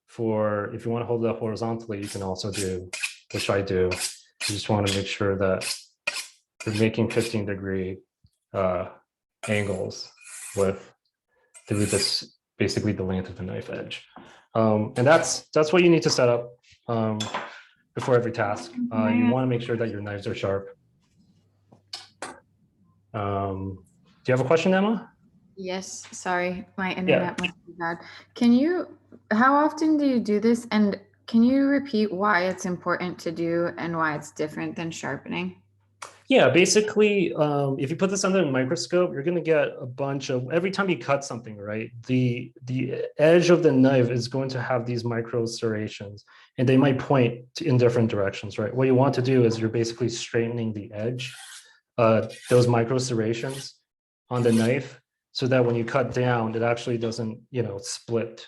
for, if you want to hold it horizontally, you can also do, which I do. You just want to make sure that you're making 15-degree angles with through this, basically the length of the knife edge. And that's what you need to set up before every task. You want to make sure that your knives are sharp. Do you have a question, Emma? Yes, sorry, my internet must be bad. Can you, how often do you do this? And can you repeat why it's important to do and why it's different than sharpening? Yeah, basically, if you put this under a microscope, you're going to get a bunch of, every time you cut something, right, the edge of the knife is going to have these micro serrations, and they might point in different directions, right? What you want to do is you're basically straightening the edge, those micro serrations on the knife, so that when you cut down, it actually doesn't, you know, split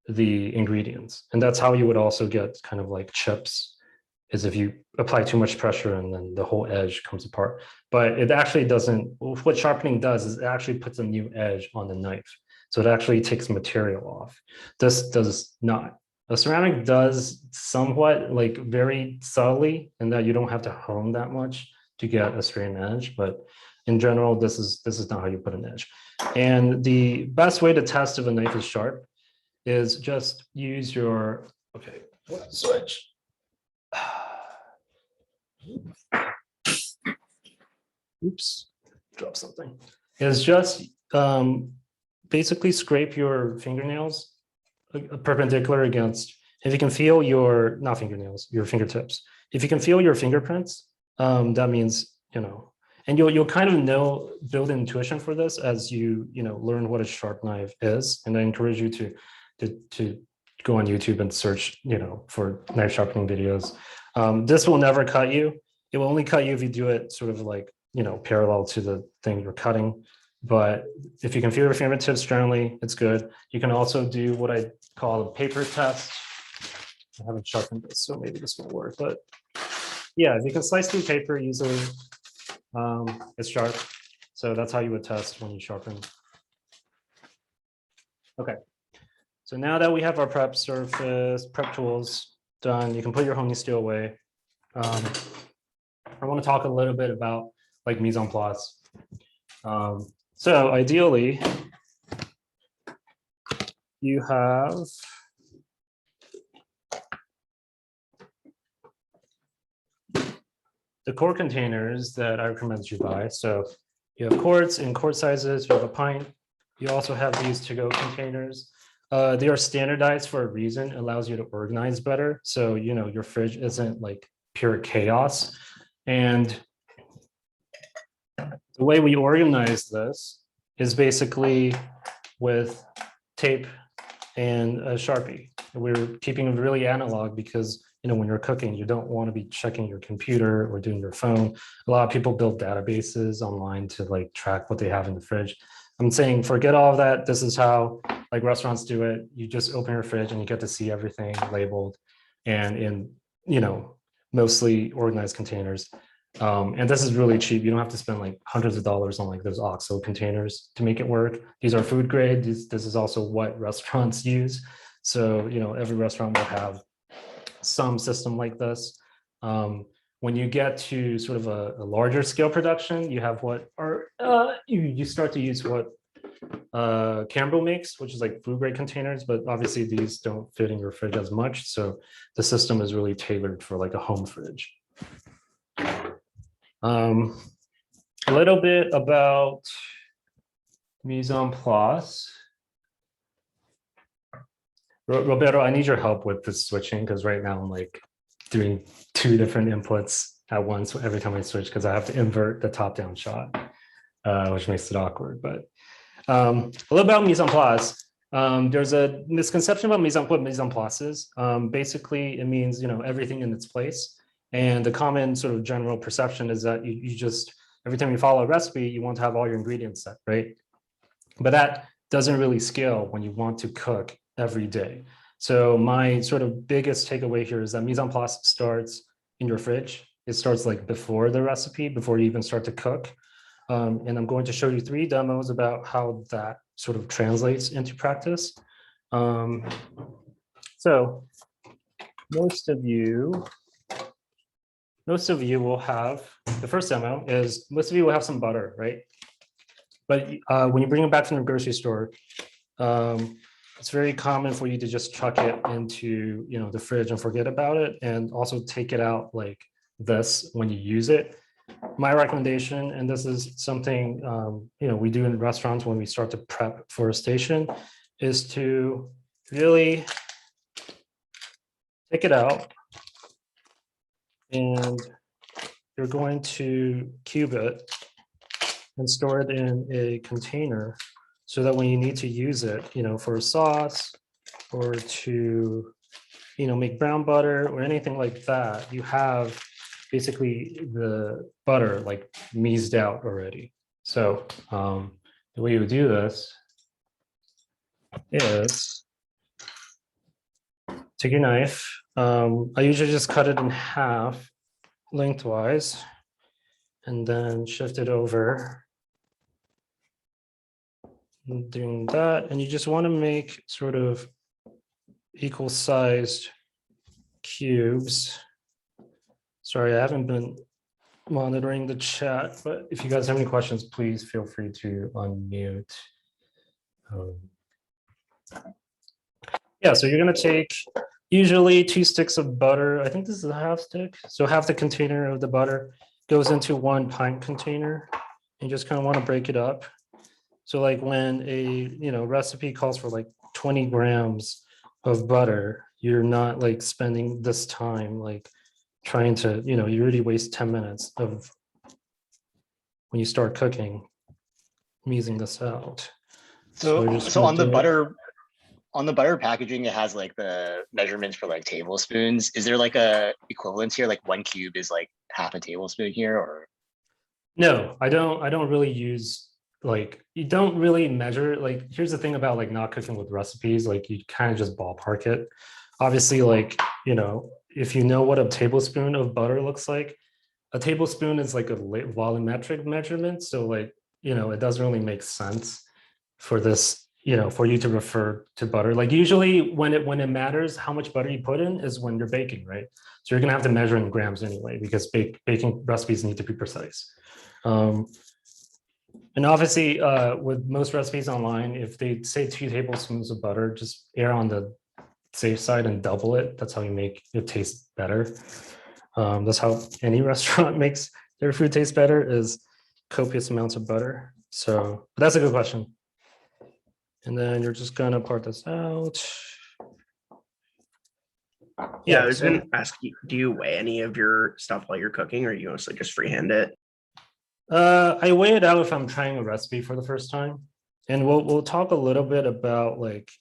the ingredients. And that's how you would also get kind of like chips, is if you apply too much pressure and then the whole edge comes apart. But it actually doesn't, what sharpening does is it actually puts a new edge on the knife. So it actually takes material off. This does not. A ceramic does somewhat, like very subtly, in that you don't have to hone that much to get a straight edge. But in general, this is not how you put an edge. And the best way to test if a knife is sharp is just use your, okay, switch. Oops, drop something. Is just basically scrape your fingernails perpendicular against, if you can feel your, not fingernails, your fingertips. If you can feel your fingerprints, that means, you know, and you'll kind of know, build intuition for this as you know, learn what a sharp knife is. And I encourage you to go on YouTube and search, you know, for knife sharpening videos. This will never cut you. It will only cut you if you do it sort of like, you know, parallel to the thing you're cutting. But if you can feel your fingertips strongly, it's good. You can also do what I call a paper test. I haven't sharpened this, so maybe this won't work. But yeah, if you can slice through paper easily, it's sharp. So that's how you would test when you sharpen. Okay. So now that we have our prep surface, prep tools, done. You can put your honey stew away. I want to talk a little bit about like mise en place. So ideally, you have the quart containers that I recommend you buy. So you have quarts in quart sizes, you have a pint. You also have these to-go containers. They are standardized for a reason. It allows you to organize better. So, you know, your fridge isn't like pure chaos. And the way we organize this is basically with tape and a Sharpie. We're keeping it really analog because, you know, when you're cooking, you don't want to be checking your computer or doing your phone. A lot of people build databases online to like track what they have in the fridge. I'm saying forget all of that. This is how like restaurants do it. You just open your fridge and you get to see everything labeled and in, you know, mostly organized containers. And this is really cheap. You don't have to spend like hundreds of dollars on like those OXO containers to make it work. These are food grade. This is also what restaurants use. So, you know, every restaurant will have some system like this. When you get to sort of a larger scale production, you have what are you start to use what Campbell makes, which is like food grade containers, but obviously these don't fit in your fridge as much. So the system is really tailored for like a home fridge. A little bit about mise en place. Roberto, I need your help with the switching because right now I'm like doing 2 different inputs at once every time I switch because I have to invert the top-down shot, which makes it awkward. But a little about mise en place. There's a misconception about mise en place is. Basically, it means, you know, everything in its place. And the common sort of general perception is that you just, every time you follow a recipe, you want to have all your ingredients set, right? But that doesn't really scale when you want to cook every day. So my sort of biggest takeaway here is that mise en place starts in your fridge. It starts like before the recipe, before you even start to cook. And I'm going to show you 3 demos about how that sort of translates into practice. So most of you will have, the first demo is, most of you will have some butter, right? But when you bring it back from the grocery store, it's very common for you to just chuck it into, you know, the fridge and forget about it, and also take it out like this when you use it. My recommendation, and this is something you know, we do in restaurants when we start to prep for a station, is to really take it out, and you're going to cube it and store it in a container so that when you need to use it, you know, for a sauce or to, you know, make brown butter or anything like that, you have basically the butter like mised out already. So the way you would do this is take your knife. I usually just cut it in half lengthwise and then shift it over. Doing that, and you just want to make sort of equal sized cubes. Sorry, I haven't been monitoring the chat, but if you guys have any questions, please feel free to unmute. Yeah, so you're going to take usually 2 sticks of butter. I think this is a half stick. So half the container of the butter goes into 1 pint container. You just kind of want to break it up. So like when a, you know, recipe calls for like 20 grams of butter, you're not like spending this time like trying to, you know, you already waste 10 minutes of when you start cooking, mising this out. So so on the butter packaging, it has like the measurements for like tablespoons. Is there like a equivalence here? Like 1 cube is like half a tablespoon here, or? No, I don't really use, like, you don't really measure. Like, here's the thing about like not cooking with recipes, like you kind of just ballpark it. Obviously, like, you know, if you know what a tablespoon of butter looks like, a tablespoon is like a volumetric measurement. So like, you know, it doesn't really make sense for this for you to refer to butter. Like usually when it matters how much butter you put in is when you're baking, right? So you're gonna have to measure in grams anyway, because baking recipes need to be precise. And obviously with most recipes online, if they say 2 tablespoons of butter, just err on the safe side and double it. That's how you make it taste better. That's how any restaurant makes their food taste better, is copious amounts of butter. So that's a good question. And then you're just gonna part this out. Yeah, I was gonna ask you, do you weigh any of your stuff while you're cooking, or you mostly just freehand it? I weigh it out if I'm trying a recipe for the first time. And we'll talk a little bit about like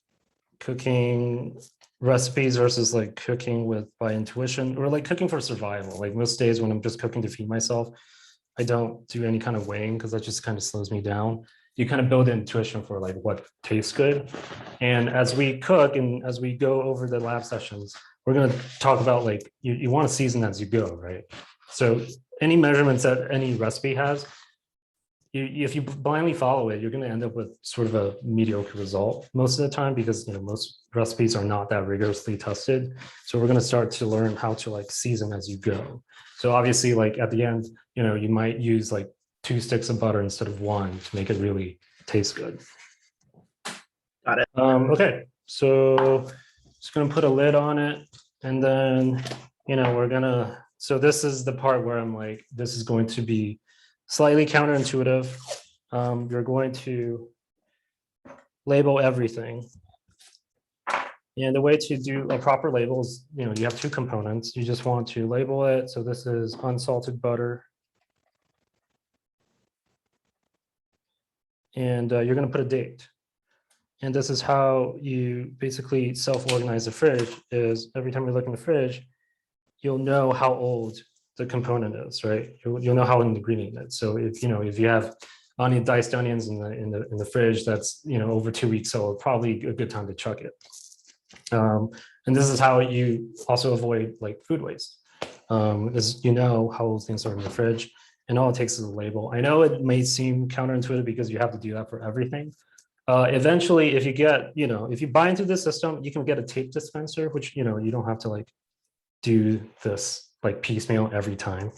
cooking recipes versus like cooking by intuition, or like cooking for survival. Like most days when I'm just cooking to feed myself, I don't do any kind of weighing because that just kind of slows me down. You kind of build intuition for like what tastes good. And as we cook and as we go over the lab sessions, we're going to talk about like you want to season as you go, right? So any measurements that any recipe has, if you blindly follow it, you're going to end up with sort of a mediocre result most of the time, because most recipes are not that rigorously tested. So we're going to start to learn how to like season as you go. So obviously, like at the end, you might use like 2 sticks of butter instead of 1 to make it really taste good. Got it. Okay, so just going to put a lid on it, and then we're gonna. So this is the part where I'm like, this is going to be slightly counterintuitive. You're going to label everything. And the way to do a proper label is, you have 2 components. You just want to label it. So this is unsalted butter. And you're going to put a date. And this is how you basically self-organize the fridge, is every time you look in the fridge, you'll know how old the component is, right? You'll know how an ingredient is. So if you have diced onions in the fridge that's over 2 weeks old, probably a good time to chuck it. And this is how you also avoid like food waste, is how old things are in the fridge, and all it takes is a label. I know it may seem counterintuitive because you have to do that for everything. Eventually, if you buy into this system, you can get a tape dispenser, which you don't have to like do this like piecemeal every time.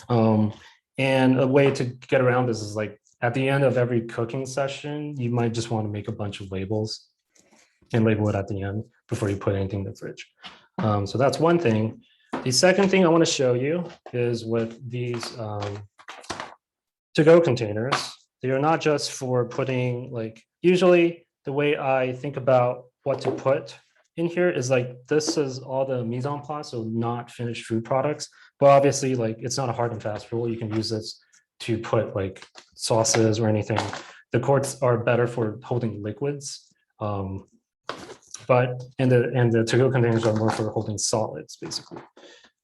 And a way to get around this is like at the end of every cooking session, you might just want to make a bunch of labels and label it at the end before you put anything in the fridge. So that's one thing. The second thing I want to show you is with these to-go containers. They are not just for putting, like, usually the way I think about what to put in here is like, this is all the mise en place, so not finished food products. But obviously, like, it's not a hard and fast rule. You can use this to put like sauces or anything. The quarts are better for holding liquids. But the to-go containers are more for holding solids, basically.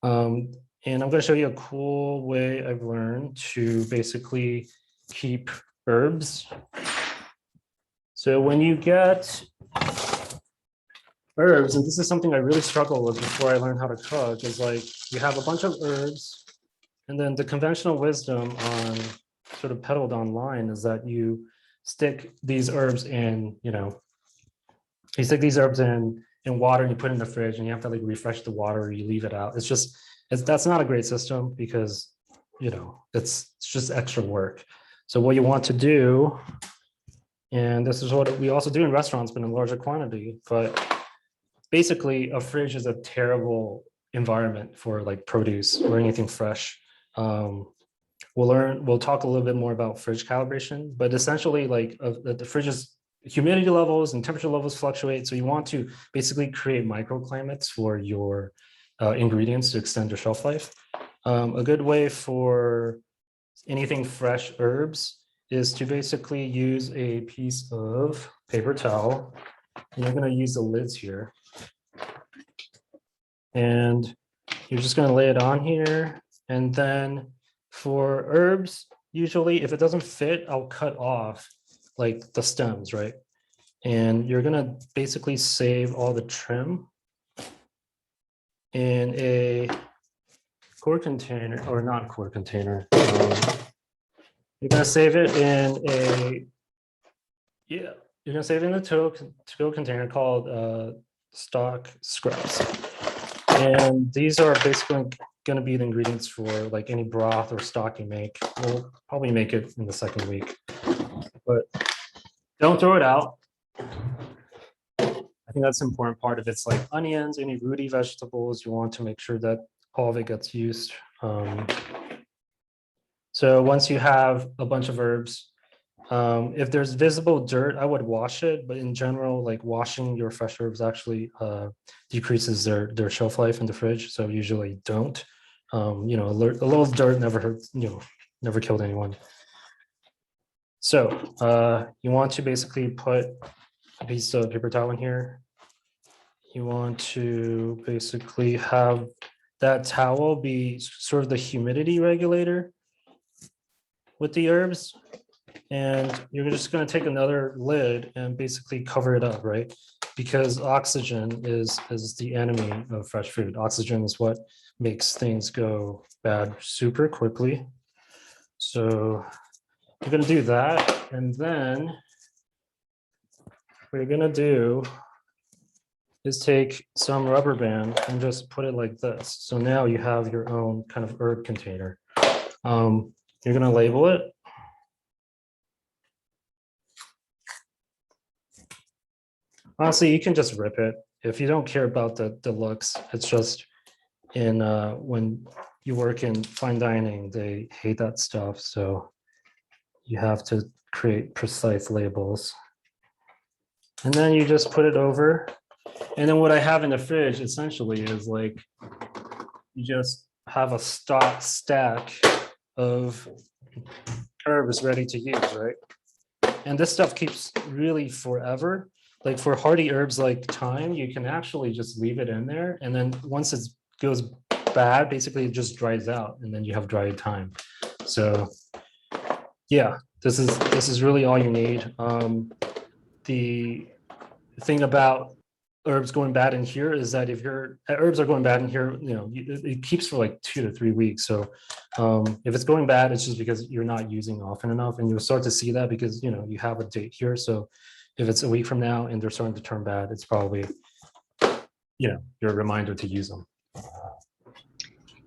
And I'm going to show you a cool way I've learned to basically keep herbs. So when you get herbs, and this is something I really struggled with before I learned how to cook, is like you have a bunch of herbs, and then the conventional wisdom on sort of peddled online is that you stick these herbs in, you stick these herbs in water and you put it in the fridge, and you have to like refresh the water, or you leave it out. That's not a great system, because it's just extra work. So what you want to do, and this is what we also do in restaurants, but in larger quantity, but basically a fridge is a terrible environment for like produce or anything fresh. We'll talk a little bit more about fridge calibration, but essentially like the fridge's humidity levels and temperature levels fluctuate. So you want to basically create microclimates for your ingredients to extend their shelf life. A good way for anything fresh herbs is to basically use a piece of paper towel. And you're going to use the lids here. And you're just going to lay it on here. And then for herbs, usually if it doesn't fit, I'll cut off like the stems, right? And you're going to basically save all the trim in a quart container, or not quart container. You're going to save it in a, you're gonna save it in a to-go container called stock scraps. And these are basically gonna be the ingredients for like any broth or stock you make. We'll probably make it in the second week, but don't throw it out. I think that's an important part. If it's like onions, any rooty vegetables, you want to make sure that all of it gets used. So once you have a bunch of herbs, if there's visible dirt, I would wash it. But in general, like washing your fresh herbs actually decreases their shelf life in the fridge. So usually don't. You know, a little dirt never hurts. You know, never killed anyone. So you want to basically put a piece of paper towel in here. You want to basically have that towel be sort of the humidity regulator with the herbs. And you're just going to take another lid and basically cover it up, right? Because oxygen is the enemy of fresh food. Oxygen is what makes things go bad super quickly. So you're going to do that. And then what you're going to do is take some rubber band and just put it like this. So now you have your own kind of herb container. You're going to label it. Honestly, you can just rip it. If you don't care about the looks, it's just in when you work in fine dining, they hate that stuff. So you have to create precise labels. And then you just put it over. And then what I have in the fridge essentially is like, you just have a stock stack of herbs ready to use, right? And this stuff keeps really forever. Like for hardy herbs like thyme, you can actually just leave it in there. And then once it goes bad, basically it just dries out and then you have dried thyme. So yeah, this is really all you need. The thing about herbs going bad in here is that if your herbs are going bad in here, you know, it keeps for like 2 to 3 weeks. So if it's going bad, it's just because you're not using often enough, and you'll start to see that because, you know, you have a date here. So if it's a week from now and they're starting to turn bad, it's probably, you know, your reminder to use them.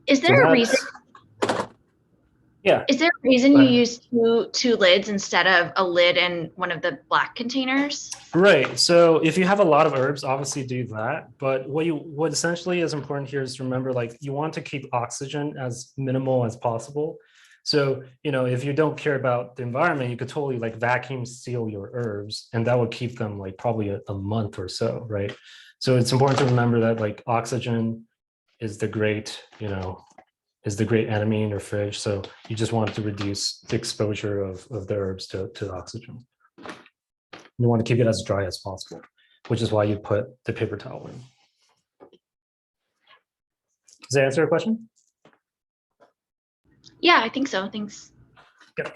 Is there a reason? Yeah. Is there a reason you use two lids instead of a lid in one of the black containers? Right. So if you have a lot of herbs, obviously do that. But what essentially is important here is to remember, like, you want to keep oxygen as minimal as possible. So, you know, if you don't care about the environment, you could totally like vacuum seal your herbs, and that would keep them like probably a month or so, right? So it's important to remember that like oxygen is the great, you know, is the great enemy in your fridge. So you just want to reduce the exposure of the herbs to oxygen. You want to keep it as dry as possible, which is why you put the paper towel in. Does that answer your question? Yeah, I think so. Thanks. Yeah.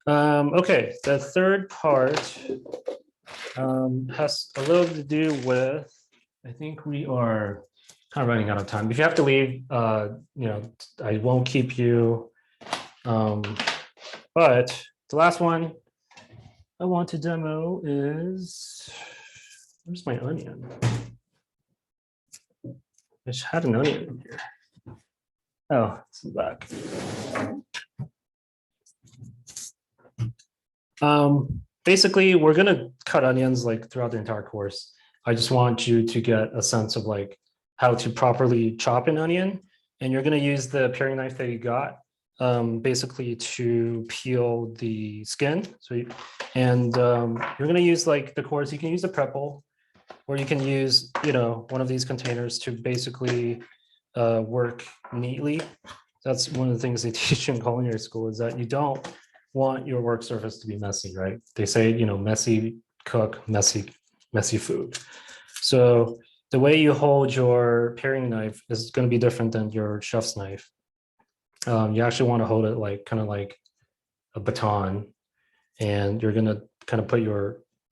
Okay, the third part has a little to do with, I think we are kind of running out of time. If you have to leave, you know, I won't keep you. But the last one I want to demo is, where's my onion? I just had an onion in here. Oh, it's in the back. Basically, we're gonna cut onions like throughout the entire course. I just want you to get a sense of like how to properly chop an onion, and you're gonna use the paring knife that you got, basically to peel the skin. So, you're gonna use like the cores. You can use a prep bowl, or you can use, you know, one of these containers to basically work neatly. That's one of the things they teach in culinary school, is that you don't want your work surface to be messy, right? They say, you know, messy cook, messy food. So the way you hold your paring knife is going to be different than your chef's knife. You actually want to hold it like kind of like a baton, and you're going to kind of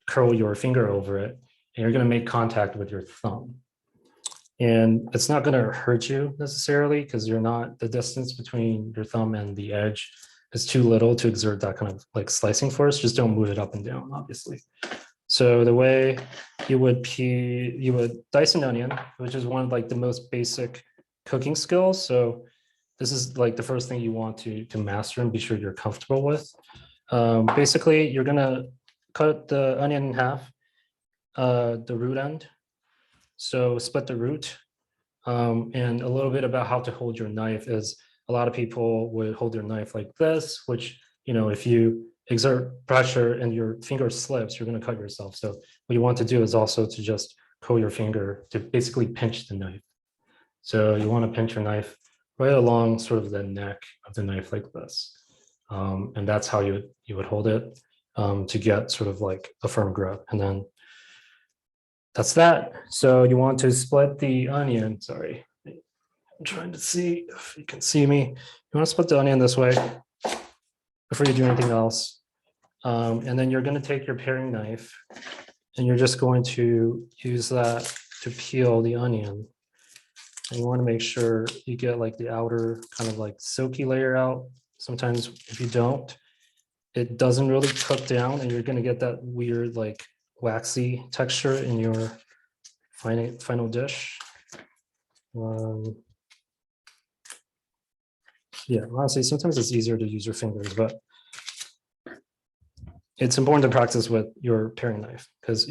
curl your finger over it, and you're going to make contact with your thumb. And it's not going to hurt you necessarily, because the distance between your thumb and the edge is too little to exert that kind of like slicing force. Just don't move it up and down, obviously. So the way you would dice an onion, which is one of like the most basic cooking skills. So this is like the first thing you want to master and be sure you're comfortable with. Basically, you're gonna cut the onion in half, the root end. So split the root. And a little bit about how to hold your knife is a lot of people would hold their knife like this, which, if you exert pressure and your finger slips, you're going to cut yourself. So what you want to do is also to just curl your finger to basically pinch the knife. So you want to pinch your knife right along sort of the neck of the knife like this. And that's how you would hold it to get sort of like a firm grip. And then that's that. So you want to split the onion. Sorry, I'm trying to see if you can see me. You want to split the onion this way before you do anything else. And then you're going to take your paring knife and you're just going to use that to peel the onion. And you want to make sure you get like the outer kind of like silky layer out. Sometimes if you don't, it doesn't really cook down and you're going to get that weird like waxy texture in your final dish. Yeah, honestly, sometimes it's easier to use your fingers, but it's important to practice with your paring knife because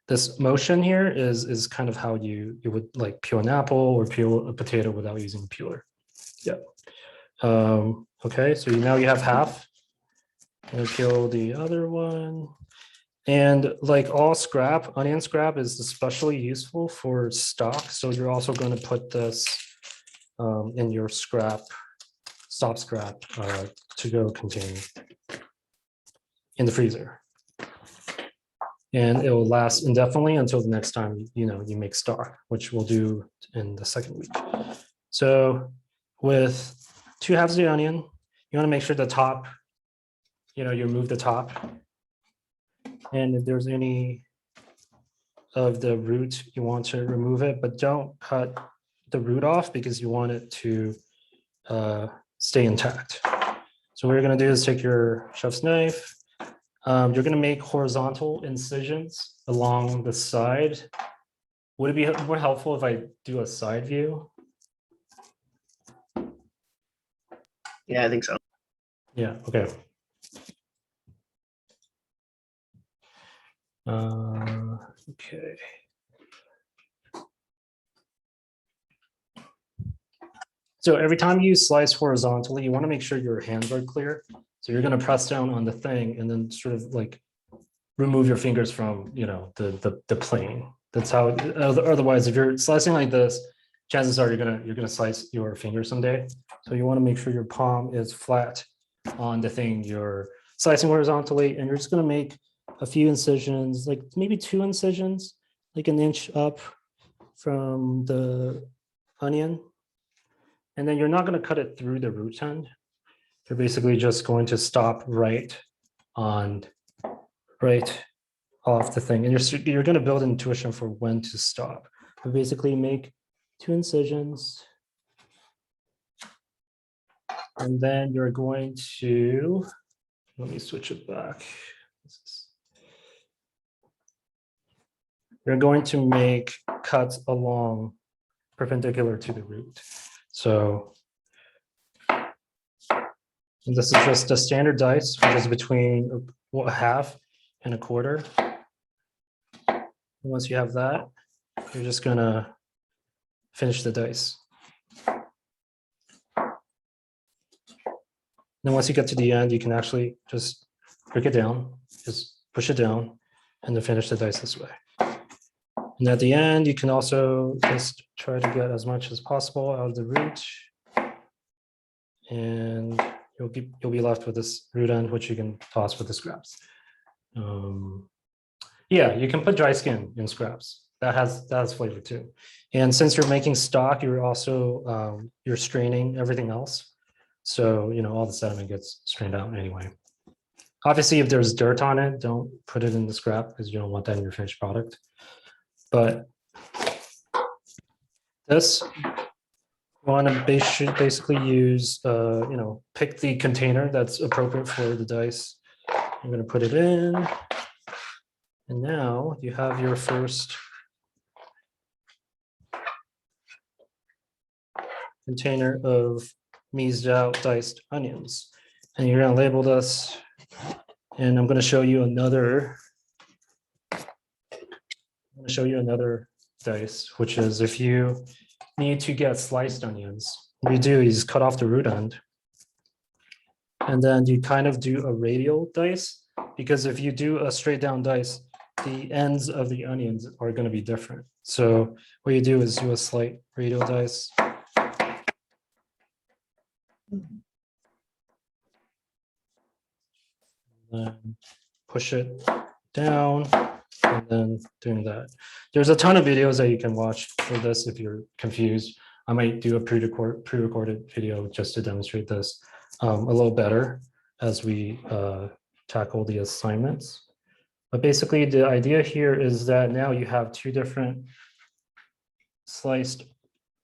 this motion here is kind of how you would like peel an apple or peel a potato without using a peeler. Yeah. Okay, so now you have half. I'm gonna peel the other one. And like all scrap, onion scrap is especially useful for stock. So you're also going to put this in your stop scrap to-go container in the freezer. And it will last indefinitely until the next time you make stock, which we'll do in the second week. So with 2 halves of the onion, you want to make sure the top, you remove the top. And if there's any of the root, you want to remove it, but don't cut the root off because you want it to stay intact. So what you're going to do is take your chef's knife. You're going to make horizontal incisions along the side. Would it be more helpful if I do a side view? Yeah, I think so. Yeah, okay. Okay. So every time you slice horizontally, you want to make sure your hands are clear. So you're going to press down on the thing and then sort of like remove your fingers from, the plane. That's how. Otherwise, if you're slicing like this, chances are you're gonna slice your finger someday. So you want to make sure your palm is flat on the thing you're slicing horizontally, and you're just going to make a few incisions, like maybe 2 incisions, like an inch up from the onion. And then you're not going to cut it through the root end. You're basically just going to stop right off the thing. And you're going to build intuition for when to stop. But basically make 2 incisions. And then you're going to, let me switch it back. You're going to make cuts along perpendicular to the root. So this is just a standard dice, which is between a half and a quarter. And once you have that, you're just gonna finish the dice. Then once you get to the end, you can actually just break it down, just push it down, and then finish the dice this way. And at the end, you can also just try to get as much as possible out of the root. And you'll be left with this root end, which you can toss with the scraps. Yeah, you can put dry skin in scraps. That has flavor too. And since you're making stock, you're also you're straining everything else. So all the sediment gets strained out anyway. Obviously, if there's dirt on it, don't put it in the scrap because you don't want that in your finished product. But this, you want to basically use, pick the container that's appropriate for the dice. I'm going to put it in, And now you have your first container of meased out diced onions. And you're gonna label this, and I'm gonna show you another dice, which is if you need to get sliced onions, what you do is cut off the root end. And then you kind of do a radial dice, because if you do a straight down dice, the ends of the onions are going to be different. So what you do is do a slight radial dice. And push it down, and then doing that. There's a ton of videos that you can watch for this if you're confused. I might do a pre-recorded video just to demonstrate this a little better as we tackle the assignments. But basically the idea here is that now you have two different sliced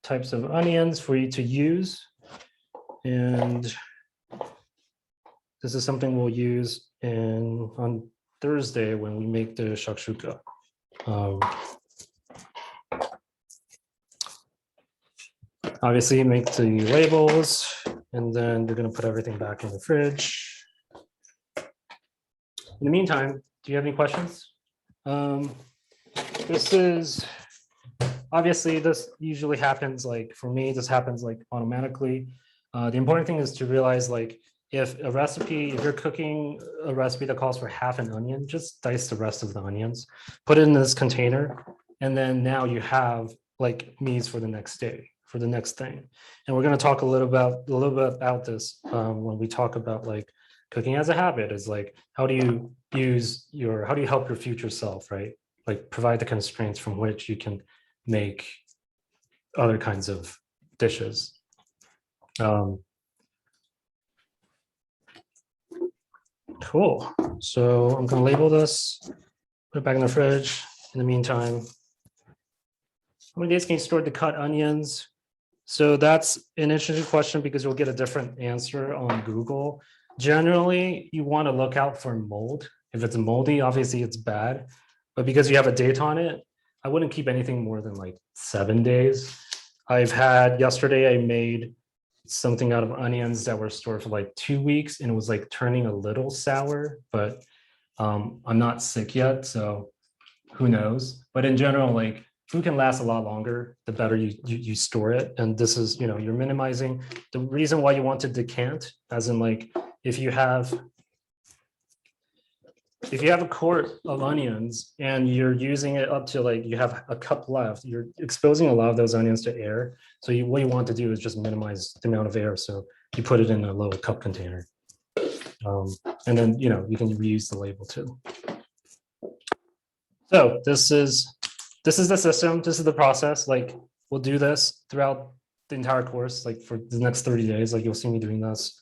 types of onions for you to use. And this is something we'll use on Thursday when we make the shakshuka. Obviously make the labels, and then we're going to put everything back in the fridge. In the meantime, do you have any questions? This is, obviously this usually happens, like for me, this happens like automatically. The important thing is to realize, like, if you're cooking a recipe that calls for half an onion, just dice the rest of the onions, put it in this container, and then now you have like meats for the next day, for the next thing. And we're going to talk a little bit about this when we talk about like cooking as a habit. Is like, how do you help your future self, right? Like provide the constraints from which you can make other kinds of dishes. Cool. So I'm going to label this, put it back in the fridge. In the meantime, how many days can you store the cut onions? So that's an interesting question because you'll get a different answer on Google. Generally, you want to look out for mold. If it's moldy, obviously it's bad. But because you have a date on it, I wouldn't keep anything more than like 7 days. Yesterday I made something out of onions that were stored for like 2 weeks, and it was like turning a little sour, but I'm not sick yet, so who knows. But in general, like food can last a lot longer the better you store it. And this is, you're minimizing the reason why you want to decant, as in like if you have a quart of onions and you're using it up to like you have a cup left, you're exposing a lot of those onions to air. So what you want to do is just minimize the amount of air. So you put it in a little cup container. And then, you can reuse the label too. So this is the system. This is the process. Like we'll do this throughout the entire course, like for the next 30 days, like you'll see me doing this.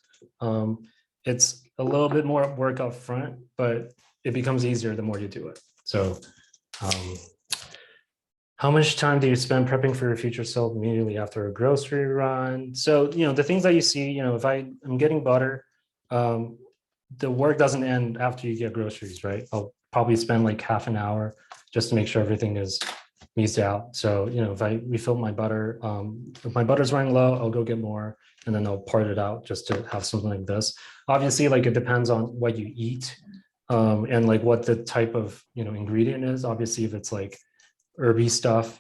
It's a little bit more work up front, but it becomes easier the more you do it. So how much time do you spend prepping for your future self immediately after a grocery run? So, the things that you see, if I'm getting butter, the work doesn't end after you get groceries, right? I'll probably spend like half an hour just to make sure everything is meased out. So, if I refill my butter, if my butter's running low, I'll go get more, and then I'll part it out just to have something like this. Obviously, like it depends on what you eat. And like what the type of ingredient is. Obviously, if it's like herby stuff,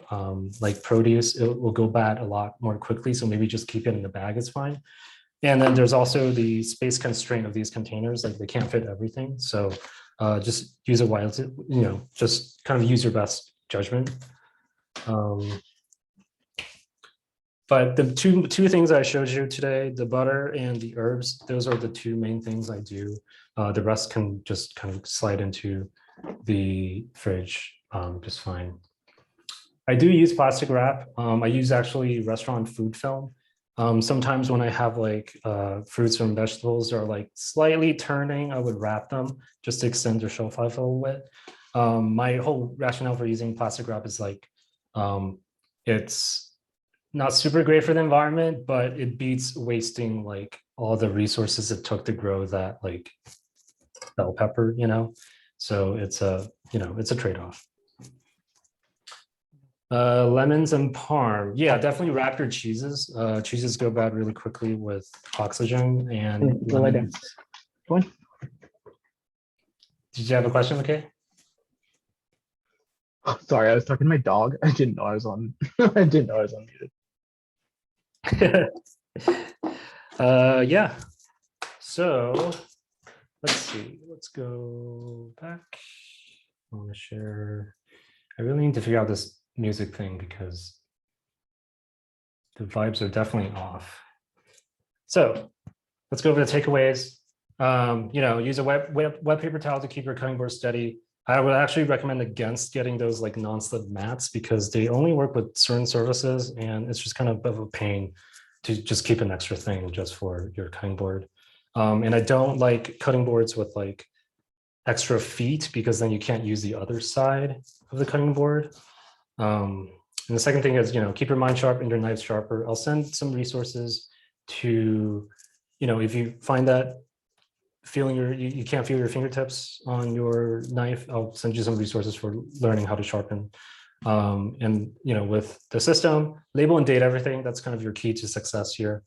like produce, it will go bad a lot more quickly. So maybe just keep it in the bag is fine. And then there's also the space constraint of these containers, like they can't fit everything. So just use it wisely, just kind of use your best judgment. But the two things I showed you today, the butter and the herbs, those are the two main things I do. The rest can just kind of slide into the fridge just fine. I do use plastic wrap. I use actually restaurant food film. Sometimes when I have like fruits and vegetables are like slightly turning, I would wrap them just to extend their shelf life a little bit. My whole rationale for using plastic wrap is like, it's not super great for the environment, but it beats wasting like all the resources it took to grow that like bell pepper, So it's a, it's a trade-off. Lemons and parm. Yeah, definitely wrap your cheeses. Cheeses go bad really quickly with oxygen and lemons. Go on. Did you have a question, okay? Oh, sorry, I was talking to my dog. I didn't know I was on. I didn't know I was unmuted. Yeah. So let's see. Let's go back. I want to share. I really need to figure out this music thing because the vibes are definitely off. So let's go over the takeaways. Use a wet paper towel to keep your cutting board steady. I would actually recommend against getting those like non-slip mats because they only work with certain surfaces and it's just kind of a pain to just keep an extra thing just for your cutting board. And I don't like cutting boards with like extra feet because then you can't use the other side of the cutting board. And the second thing is, keep your mind sharp and your knife sharper. I'll send some resources to, if you find that you can't feel your fingertips on your knife, I'll send you some resources for learning how to sharpen. And with the system, label and date everything. That's kind of your key to success here.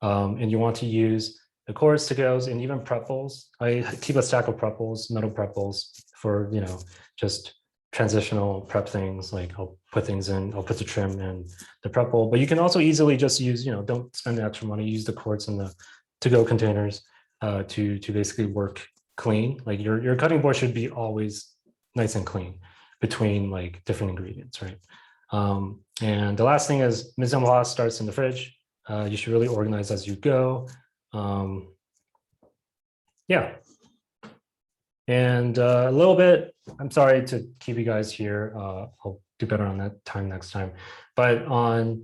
And you want to use the cores, to-goes, and even prep bowls. I keep a stack of prep bowls, metal prep bowls for just transitional prep things. Like I'll put things in, I'll put the trim in the prep bowl. But you can also easily just use, don't spend the extra money. Use the quarts and the to-go containers. To basically work clean. Like your cutting board should be always nice and clean between like different ingredients, right? And the last thing is mise en place starts in the fridge. You should really organize as you go. Yeah. And a little bit, I'm sorry to keep you guys here. I'll do better on that time next time. But on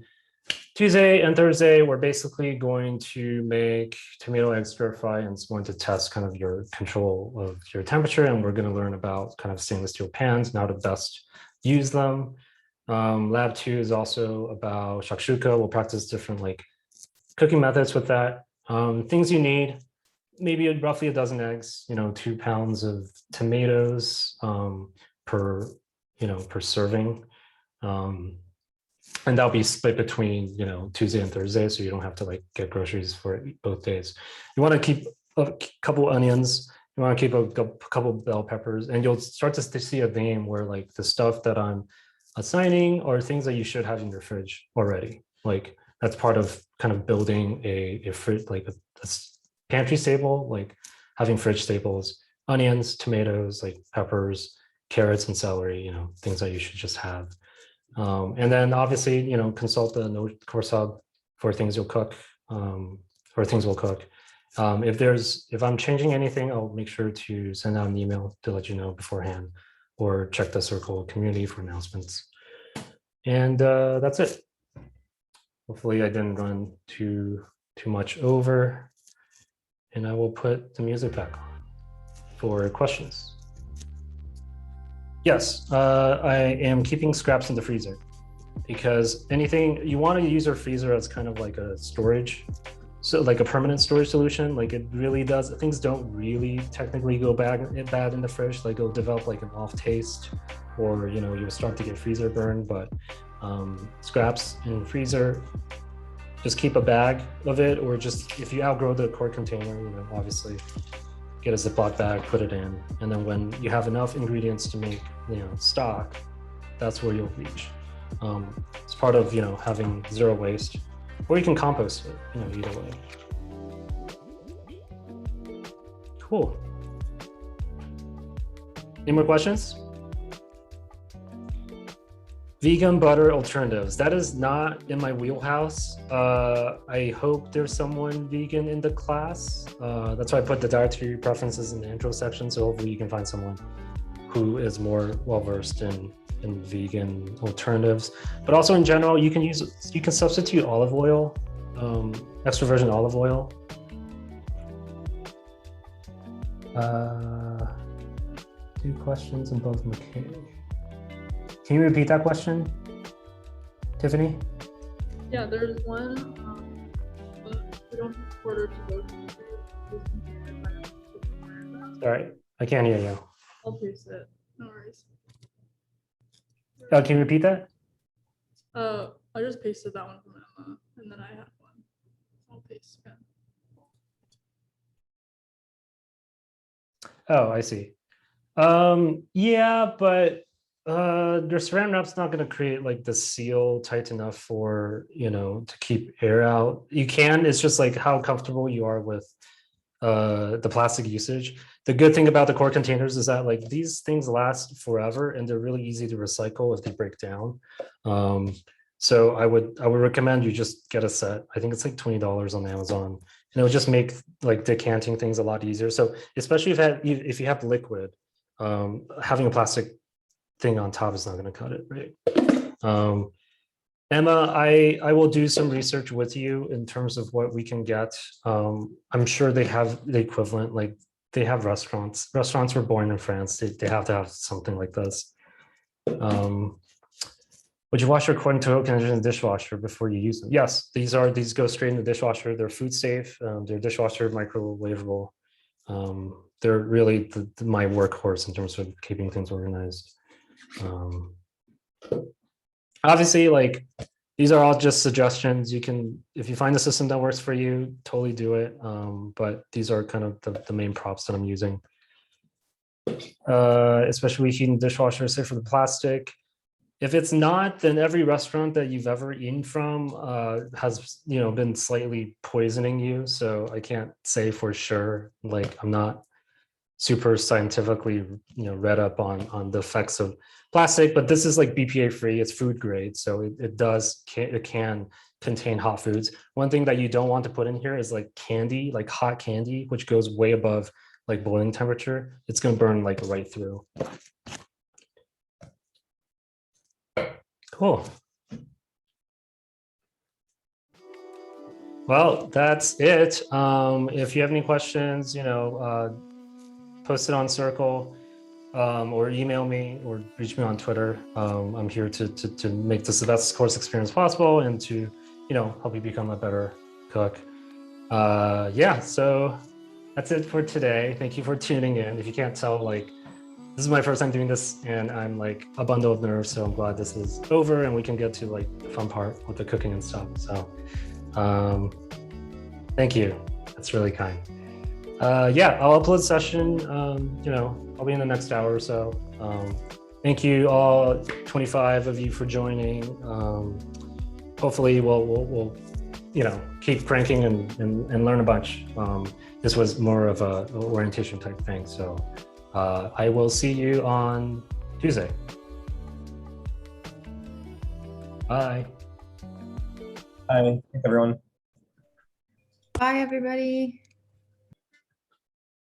Tuesday and Thursday, we're basically going to make tomato egg stir fry and it's going to test kind of your control of your temperature. And we're going to learn about kind of stainless steel pans and how to best use them. Lab 2 is also about shakshuka. We'll practice different like cooking methods with that. Things you need, maybe roughly a dozen eggs, 2 pounds of tomatoes per serving. And that'll be split between, Tuesday and Thursday. So you don't have to like get groceries for both days. You want to keep a couple onions. You want to keep a couple bell peppers and you'll start to see a theme where like the stuff that I'm assigning are things that you should have in your fridge already. Like that's part of kind of building a fridge, like a pantry staple, like having fridge staples, onions, tomatoes, like peppers, carrots, and celery, things that you should just have. And then obviously, consult the note course hub for things you'll cook, or things we'll cook. If I'm changing anything, I'll make sure to send out an email to let you know beforehand, or check the Circle community for announcements. And that's it. Hopefully I didn't run too much over. And I will put the music back on for questions. Yes, I am keeping scraps in the freezer because anything you want to use your freezer as kind of like a storage, so like a permanent storage solution. Like it really does. Things don't really technically go bad in the fridge. Like it'll develop like an off taste, or you'll start to get freezer burn. But scraps in the freezer, just keep a bag of it, or just if you outgrow the quart container, obviously get a Ziploc bag, put it in, and then when you have enough ingredients to make stock, that's where you'll reach. It's part of having zero waste, or you can compost it, either way. Cool. Any more questions? Vegan butter alternatives. That is not in my wheelhouse. I hope there's someone vegan in the class. That's why I put the dietary preferences in the intro section. So hopefully you can find someone who is more well-versed in vegan alternatives. But also in general, you can substitute olive oil, extra virgin olive oil. Two questions in both mechanics. Can you repeat that question, Tiffany? Yeah, there's one, but we don't order to go to. Sorry, I can't hear you. I'll paste it. No worries. Can you repeat that? I just pasted that one from Emma, and then I have one. I'll paste again. Oh, I see. Yeah, but your saran wrap's not going to create like the seal tight enough for, to keep air out. You can, it's just like how comfortable you are with the plastic usage. The good thing about the core containers is that like these things last forever and they're really easy to recycle if they break down. So I would recommend you just get a set. I think it's like $20 on Amazon, and it would just make like decanting things a lot easier. So especially if you have liquid, having a plastic thing on top is not going to cut it, right? Emma, I will do some research with you in terms of what we can get. I'm sure they have the equivalent, like they have restaurants. Restaurants were born in France. They have to have something like this. Would you wash your cordon toilet containers in the dishwasher before you use them? Yes, these go straight in the dishwasher. They're food safe. They're dishwasher microwavable. They're really my workhorse in terms of keeping things organized. Obviously, like these are all just suggestions. You can, if you find a system that works for you, totally do it. But these are kind of the main props that I'm using. Especially heating dishwasher, say for the plastic. If it's not, then every restaurant that you've ever eaten from has been slightly poisoning you. So I can't say for sure. Like I'm not super scientifically read up on the effects of plastic, but this is like BPA free. It's food grade, so it can contain hot foods. One thing that you don't want to put in here is like candy, like hot candy, which goes way above like boiling temperature. It's going to burn like right through. Cool. Well, that's it. If you have any questions, post it on Circle, or email me or reach me on Twitter. I'm here to make this the best course experience possible and to, help you become a better cook. Yeah, so that's it for today. Thank you for tuning in. If you can't tell, like, this is my first time doing this and I'm like a bundle of nerves. So I'm glad this is over and we can get to like the fun part with the cooking and stuff. So thank you. That's really kind. Yeah, I'll upload the session, probably in the next hour or so. Thank you all 25 of you for joining. Hopefully we'll keep cranking and learn a bunch. This was more of a orientation type thing. So I will see you on Tuesday. Bye. Bye, thanks everyone. Bye, everybody.